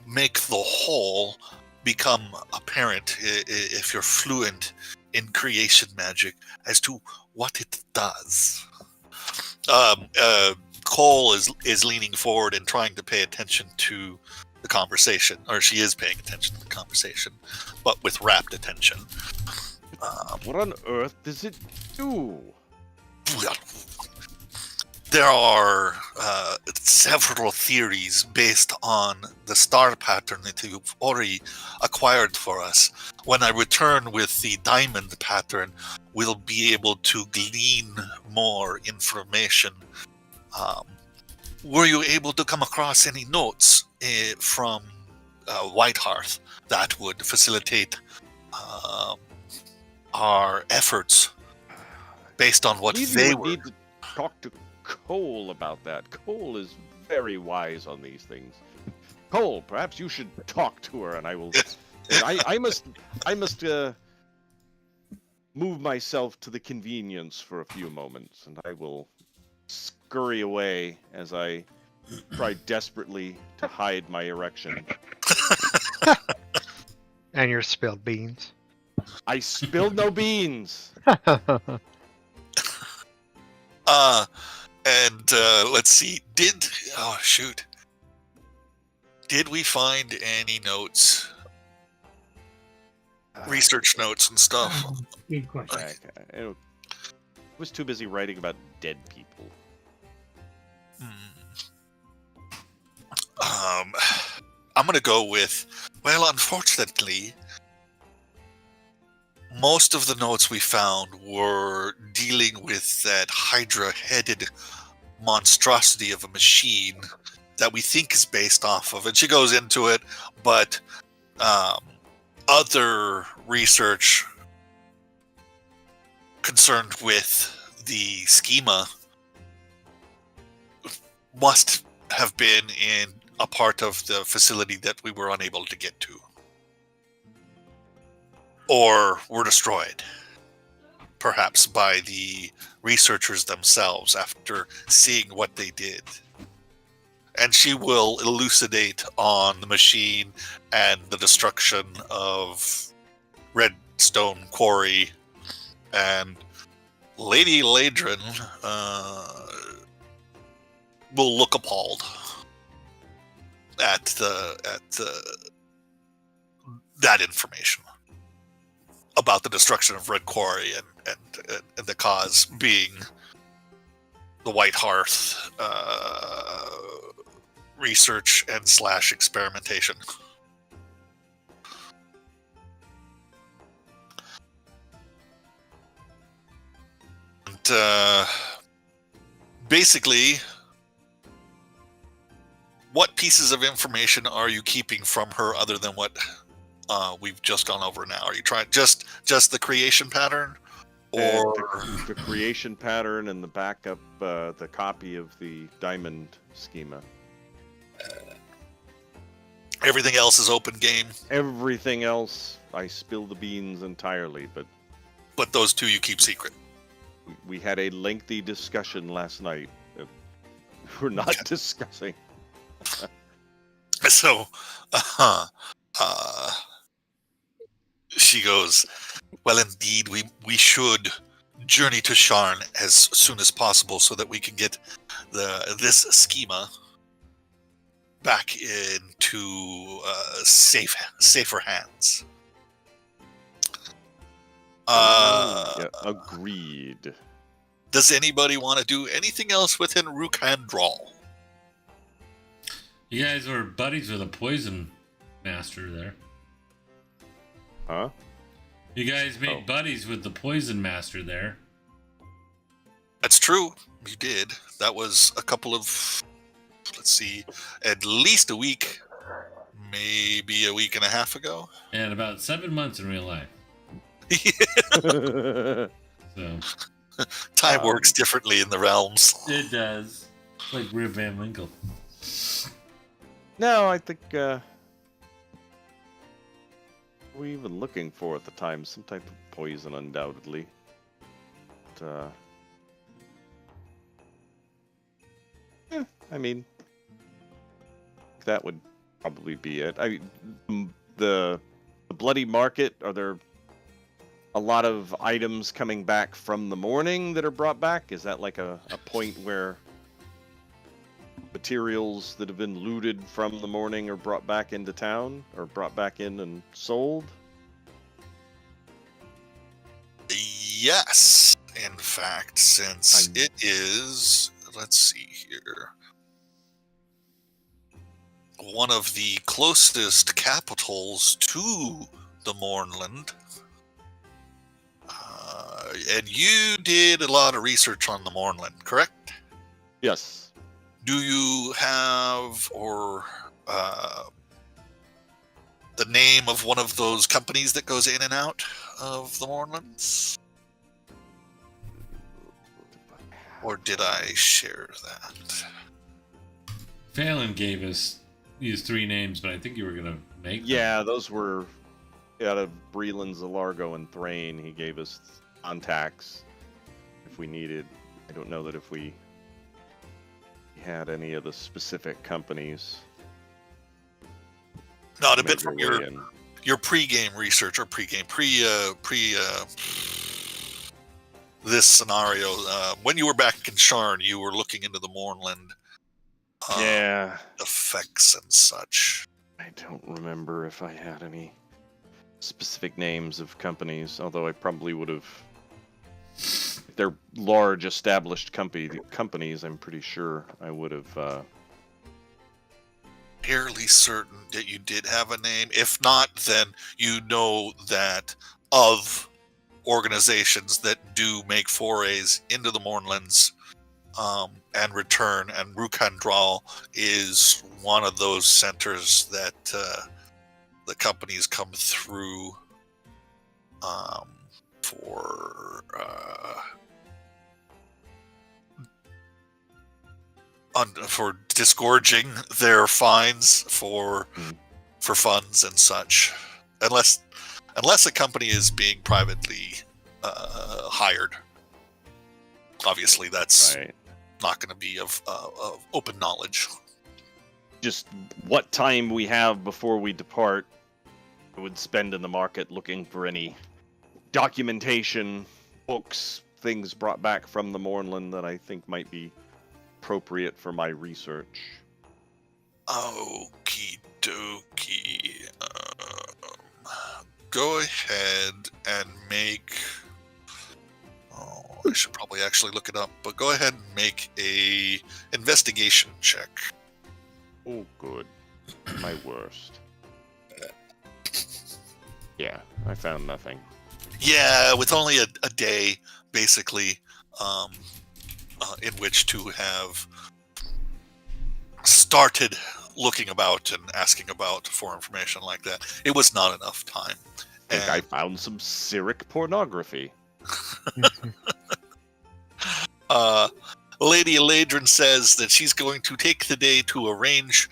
make the whole become apparent if you're fluent in creation magic as to what it does. Cole is leaning forward and trying to pay attention to the conversation, or she is paying attention to the conversation, but with rapt attention. What on earth does it do? There are several theories based on the star pattern that you've already acquired for us. When I return with the diamond pattern, we'll be able to glean more information. Were you able to come across any notes from Whitehearth that would facilitate our efforts based on what they were? Need to talk to Cole about that. Cole is very wise on these things. Cole, perhaps you should talk to her, and I will. I must move myself to the convenience for a few moments, and I will scurry away as I try desperately to hide my erection. And your spilled beans. I spilled no beans. And let's see. Did we find any notes? Research notes and stuff. Good question. I was too busy writing about dead people. I'm gonna go with, well, unfortunately, most of the notes we found were dealing with that Hydra-headed monstrosity of a machine that we think is based off of. And she goes into it, but other research concerned with the schema must have been in a part of the facility that we were unable to get to. Or were destroyed. Perhaps by the researchers themselves after seeing what they did. And she will elucidate on the machine and the destruction of Redstone Quarry. And Lady Ladrin will look appalled at that information about the destruction of Red Quarry and the cause being the White Hearth research and / experimentation. basically, what pieces of information are you keeping from her other than what we've just gone over now? Are you trying just the creation pattern, or the creation pattern and the backup, the copy of the diamond schema? everything else is open game? Everything else, I spill the beans entirely, But those two you keep secret. we had a lengthy discussion last night. We're not discussing. So, she goes, well, indeed, we should journey to Sharn as soon as possible so that we can get this schema back into safer hands. Yeah, agreed. Does anybody want to do anything else within Rook-Handral? You guys were buddies with a poison master there. Huh? You guys made Oh. buddies with the poison master there. That's true. You did. That was a couple of, let's see, at least a week, maybe a week and a half ago. And about 7 months in real life. So Time works differently in the realms. it does. It's like Rip Van Winkle. No, I think we even looking for at the time some type of poison, undoubtedly. But, I mean, that would probably be it. The bloody market. Are there a lot of items coming back from the morning that are brought back? Is that like a point where materials that have been looted from the morning are brought back into town, or brought back in and sold? Yes, in fact, since it is, let's see here, one of the closest capitals to the Mornland. And you did a lot of research on the Mornland, correct? Yes. Do you have the name of one of those companies that goes in and out of the Mornlands? Or did I share that? Phelan gave us these 3 names, but I think you were going to make them. Yeah, those were out of Breland, Zalargo, and Thrain. He gave us contacts if we needed. I don't know that if we had any of the specific companies. Not a bit made from their way in. your pre-game research or this scenario. When you were back in Sharn, you were looking into the Mornland Yeah, effects and such. I don't remember if I had any specific names of companies, although I probably would have. If they're large established companies, I'm pretty sure I would have. Fairly certain that you did have a name. If not, then you know that of organizations that do make forays into the Mornlands and return, and Rook-Handral is one of those centers that the companies come through for disgorging their fines for funds and such, unless a company is being privately hired. Obviously, that's Right. not going to be of open knowledge. Just what time we have before we depart, I would spend in the market looking for any documentation, books, things brought back from the Mornland that I think might be appropriate for my research. Okie dokie. Go ahead and make. Oh, I should probably actually look it up, but go ahead and make a investigation check. Oh, good. My worst. Yeah, I found nothing. Yeah, with only a day, basically, in which to have started looking about and asking about for information like that. It was not enough time. I think I found some Cyric pornography. Lady Eladrin says that she's going to take the day to arrange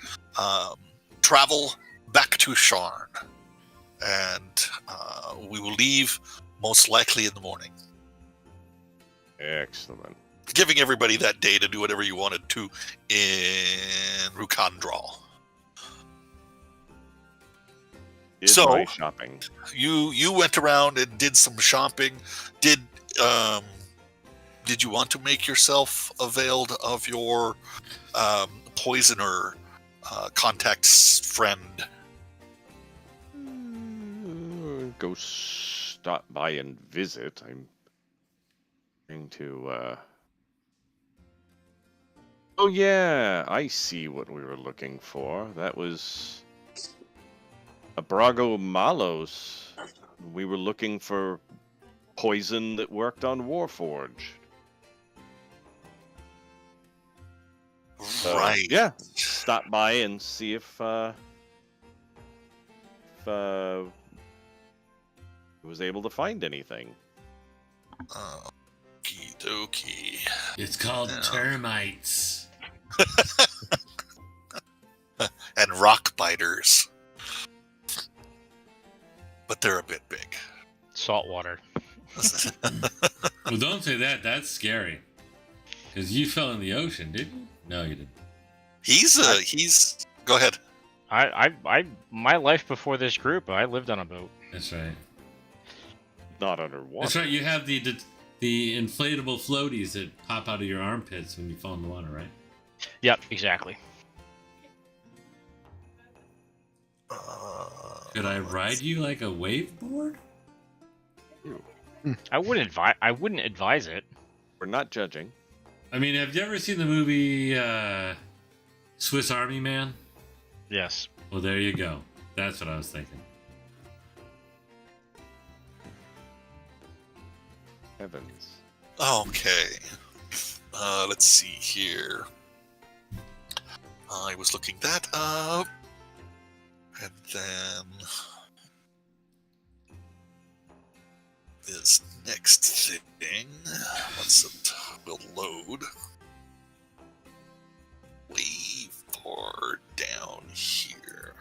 travel back to Sharn. And we will leave most likely in the morning. Excellent. Giving everybody that day to do whatever you wanted to in Rukandral. So, my shopping. You went around and did some shopping. Did you want to make yourself availed of your poisoner contact's friend? Go stop by and visit. I'm going to. Oh yeah, I see what we were looking for. That was Abrago Malos. We were looking for poison that worked on Warforged. Right. Yeah. Stop by and see if was able to find anything. Okie dokie. It's called termites. And rock biters. But they're a bit big. Salt water. Well, don't say that. That's scary. Because you fell in the ocean, didn't you? No, you didn't. He's. Go ahead. My life before this group, I lived on a boat. That's right. Not underwater. That's right. You have the inflatable floaties that pop out of your armpits when you fall in the water, right? Yep, exactly. Could I ride you like a waveboard? I wouldn't advise it. We're not judging. I mean, have you ever seen the movie Swiss Army Man? Yes. Well, there you go. That's what I was thinking. Heavens. Okay. Let's see here. I was looking that up. And then this next thing, once it will load, way far down here.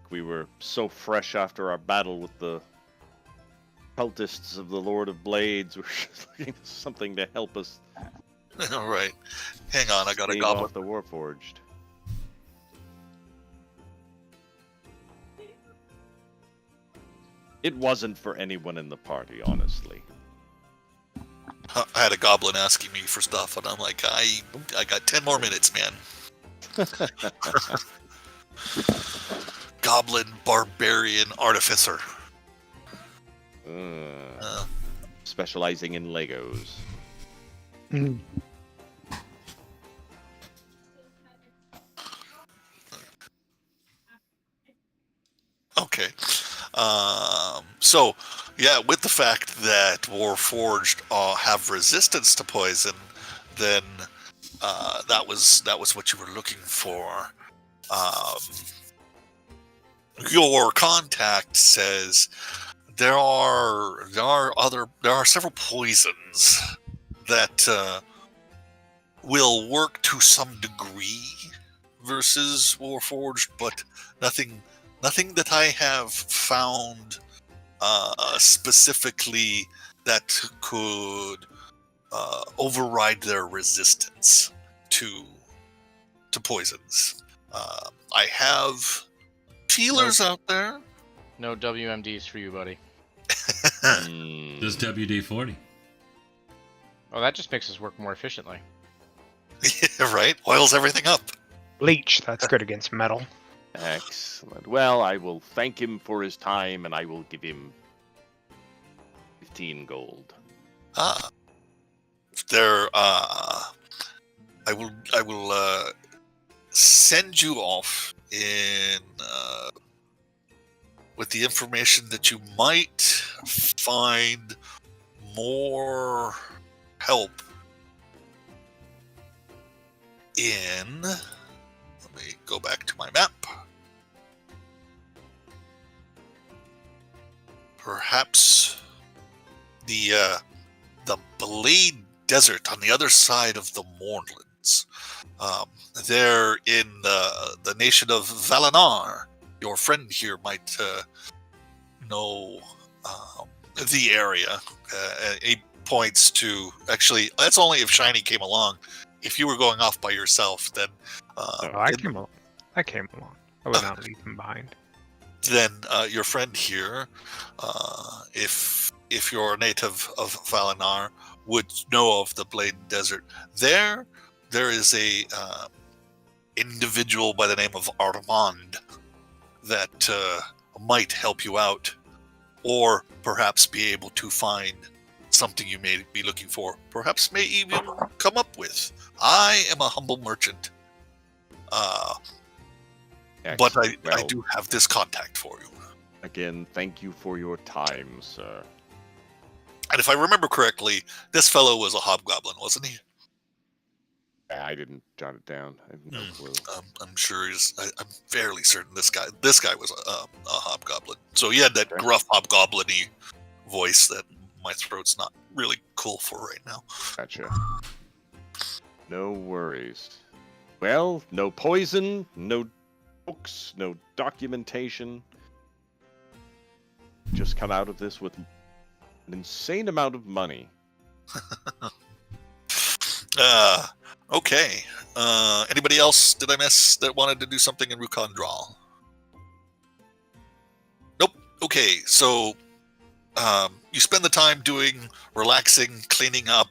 We were so fresh after our battle with the cultists of the Lord of Blades. We're just looking for something to help us. All right. Hang on, I got a stave goblin. off the Warforged. It wasn't for anyone in the party, honestly. I had a goblin asking me for stuff, and I'm like, I got 10 more minutes, man. Goblin barbarian artificer. Specializing in Legos. Okay. So, yeah, with the fact that Warforged have resistance to poison, then that was what you were looking for. Your contact says there are several poisons that will work to some degree versus Warforged, but nothing that I have found specifically that could override their resistance to poisons. I have feelers out there. No WMDs for you, buddy. Does WD-40. Oh, that just makes us work more efficiently. Yeah, right? Oils everything up. Bleach, that's good against metal. Excellent. Well, I will thank him for his time, and I will give him 15 gold. There. I will send you off in with the information that you might find more help in. Let me go back to my map. Perhaps the Blade Desert on the other side of the Mournlands. There in the nation of Valanar, your friend here might know the area. He points to, actually, that's only if Shiny came along. If you were going off by yourself, then I came along. I would not leave him behind. then your friend here, if you're a native of Valanar, would know of the Blade Desert. There is a individual by the name of Armand that might help you out, or perhaps be able to find something you may be looking for. Perhaps may even come up with. I am a humble merchant, but I do have this contact for you. Again, thank you for your time, sir. And if I remember correctly, this fellow was a hobgoblin, wasn't he? I didn't jot it down. I have no clue. I'm sure I'm fairly certain this guy was a hobgoblin. So he had that gruff hobgoblin-y voice that my throat's not really cool for right now. Gotcha. No worries. Well, no poison, no books, no documentation. Just come out of this with an insane amount of money. Okay. Anybody else did I miss that wanted to do something in Rukon Drawl? Nope. Okay, so you spend the time relaxing, cleaning up,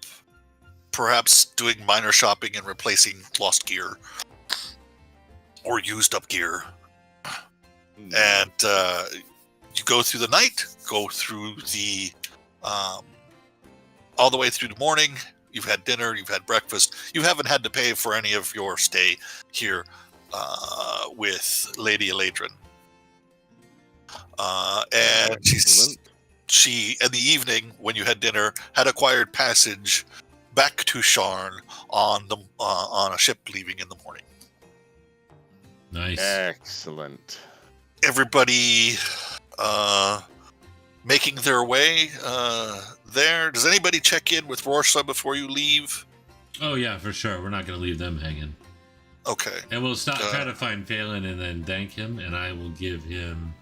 perhaps doing minor shopping and replacing lost gear or used up gear. And you go through the night, go through the all the way through the morning. You've had dinner, you've had breakfast. You haven't had to pay for any of your stay here with Lady Eladrin. And she, in the evening, when you had dinner, had acquired passage back to Sharn on a ship leaving in the morning. Nice. Excellent. Everybody making their way there. Does anybody check in with Rorsa before you leave? Oh yeah, for sure. We're not going to leave them hanging. Okay. And we'll try to find Phelan and then thank him, and I will give him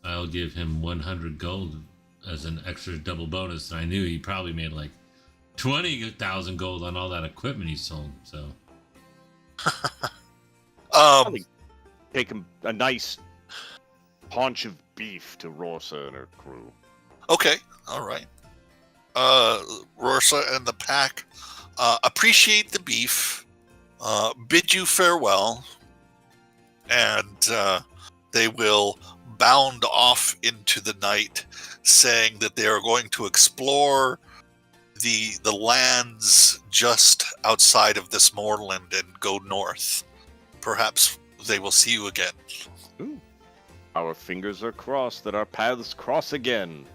I'll give him 100 gold as an extra double bonus. And I knew he probably made like 20,000 gold on all that equipment he sold. So take a nice haunch of beef to Rorsa and her crew. Okay, all right. Rorsa and the pack appreciate the beef, bid you farewell, and they will bound off into the night, saying that they are going to explore the lands just outside of this moorland and go north. Perhaps they will see you again. Ooh. Our fingers are crossed that our paths cross again.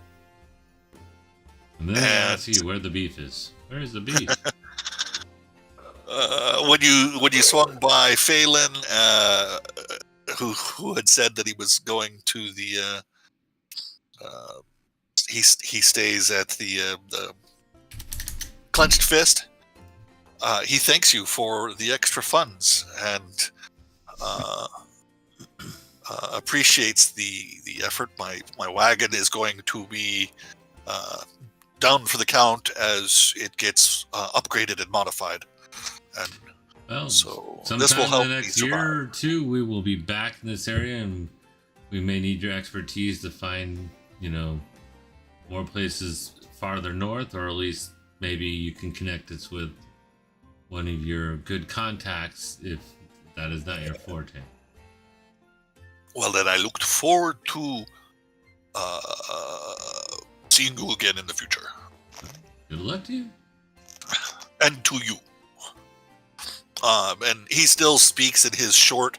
And then I ask you where the beef is. Where is the beef? When you swung by Phelan, who had said that he was going to the he stays at the Clenched Fist. He thanks you for the extra funds and appreciates the effort. My wagon is going to be down for the count as it gets upgraded and modified, and so this will help in the next me year or survive. two. We will be back in this area, and we may need your expertise to find, more places farther north, or at least maybe you can connect us with one of your good contacts if that is not your forte. Well, then I looked forward to seeing you again in the future. Good luck to you. And to you. And he still speaks in his short,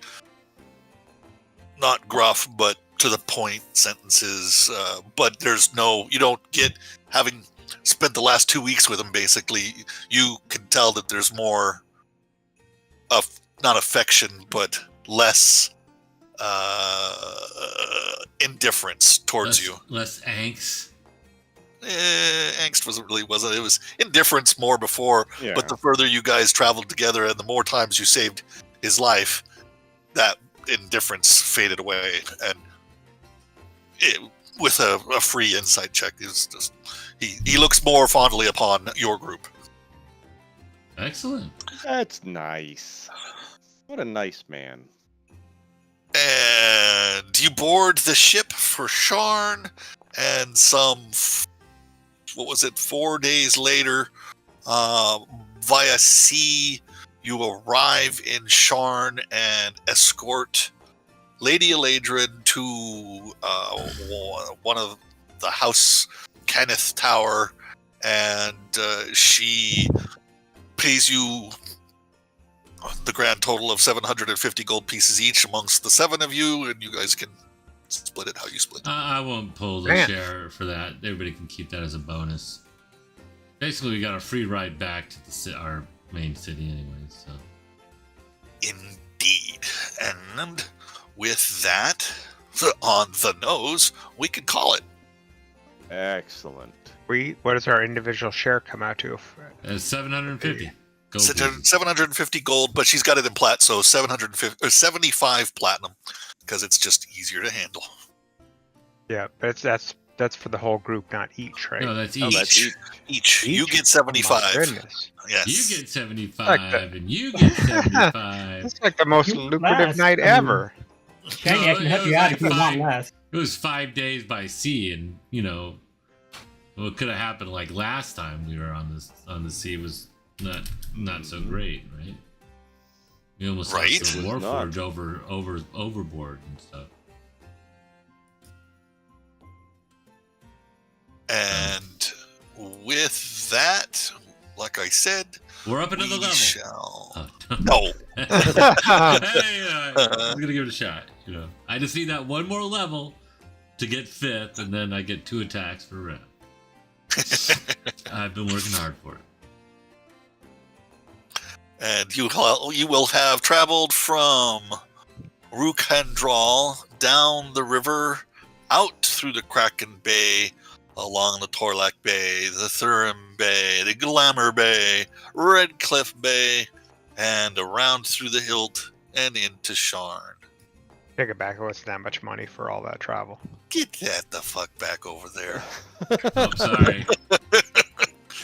not gruff, but to the point sentences, but there's no, you don't get, having spent the last 2 weeks with him, basically, you can tell that there's more of, not affection, but less indifference towards you. Less angst. Angst wasn't. It was indifference more before, Yeah. but the further you guys traveled together and the more times you saved his life, that indifference faded away. And with a free insight check, is just he looks more fondly upon your group. Excellent. That's nice. What a nice man. And you board the ship for Sharn, and what was it, 4 days later, via sea, you arrive in Sharn and escort Lady Eladrin to one of the House Kenneth Tower, and she pays you the grand total of 750 gold pieces each amongst the 7 of you, and you guys can split it how you split it. I won't pull the Man. share for that. Everybody can keep that as a bonus. Basically, we got a free ride back to our main city anyway, so. Indeed. And with that on the nose, we can call it. Excellent. What does our individual share come out to? 750. Gold So pieces. 750 gold, but she's got it in plat, so 750 or 75 platinum, because it's just easier to handle. Yeah, but that's for the whole group, not each, right? No, that's Oh, each. that's each. Each. You Each? get Oh, my 75. goodness. Yes. You get 75, Like that. and you get 75. That's like the most You lucrative last, night I mean- ever. Shaggy, No, I can it help was you out like if you want fine. less. It was 5 days by sea, and what could have happened like last time we were on the sea was not so great, right? We almost Right. lost the It was not. Warforged overboard and stuff. And with that, like I said, We're up another we level. shall. Oh, No. hey, I was gonna give it a shot. I just need that one more level to get 5th, and then I get 2 attacks per round. I've been working hard for it. And you will have traveled from Rukhandral down the river, out through the Kraken Bay, along the Torlak Bay, the Thurim Bay, the Glamour Bay, Red Cliff Bay, and around through the Hilt and into Sharn. Take it back. It wasn't that much money for all that travel. Get that the fuck back over there. Oh, sorry.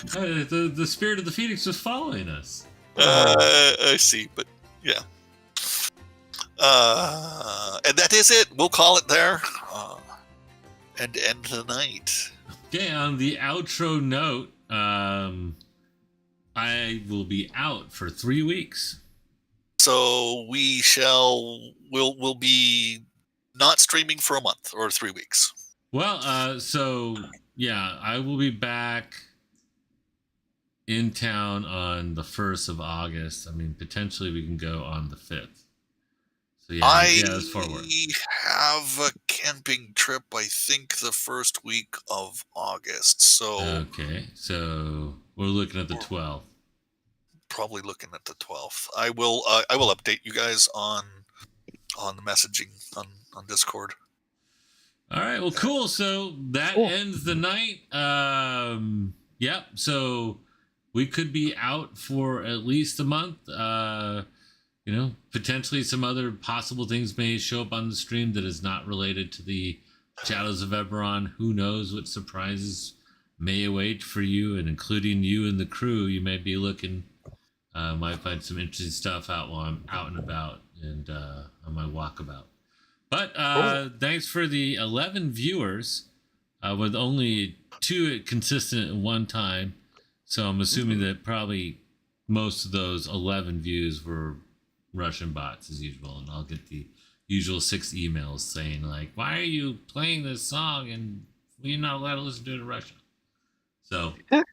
The spirit of the Phoenix was following us. I see, but yeah. And that is it. We'll call it there. And end the night. Okay, on the outro note, I will be out for 3 weeks. So we'll be not streaming for a month or 3 weeks. Well, so yeah, I will be back in town on the 1st of August. I mean, potentially we can go on the 5th. So yeah, that's forward. have a camping trip, I think, the first week of August. So Okay, so we're looking at the 12th. probably looking at the 12th. I will update you guys on the messaging on Discord. All right, well, cool. So that ends the night. Yep. So we could be out for at least a month. Potentially some other possible things may show up on the stream that is not related to the Shadows of Eberron. Who knows what surprises may await for you, and including you and the crew. You may be looking, might find some interesting stuff out while I'm out and about and on my walkabout. But thanks for the 11 viewers, with only 2 consistent at one time. So I'm assuming that probably most of those 11 views were Russian bots as usual, and I'll get the usual 6 emails saying like, "Why are you playing this song and we're not allowed to listen to it in Russia?" So Thank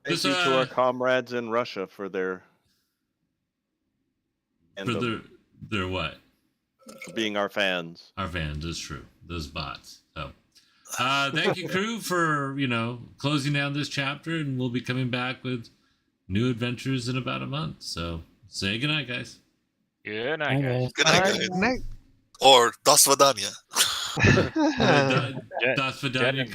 Just, you to our comrades in Russia for their for their what? for being our fans. Our fans, is true. Those bots. So, thank you, crew, for closing down this chapter, and we'll be coming back with new adventures in about a month. So, say goodnight, guys. Good night, guys. Good night, guys. Good night. Or Das Vidania. Das Vidania,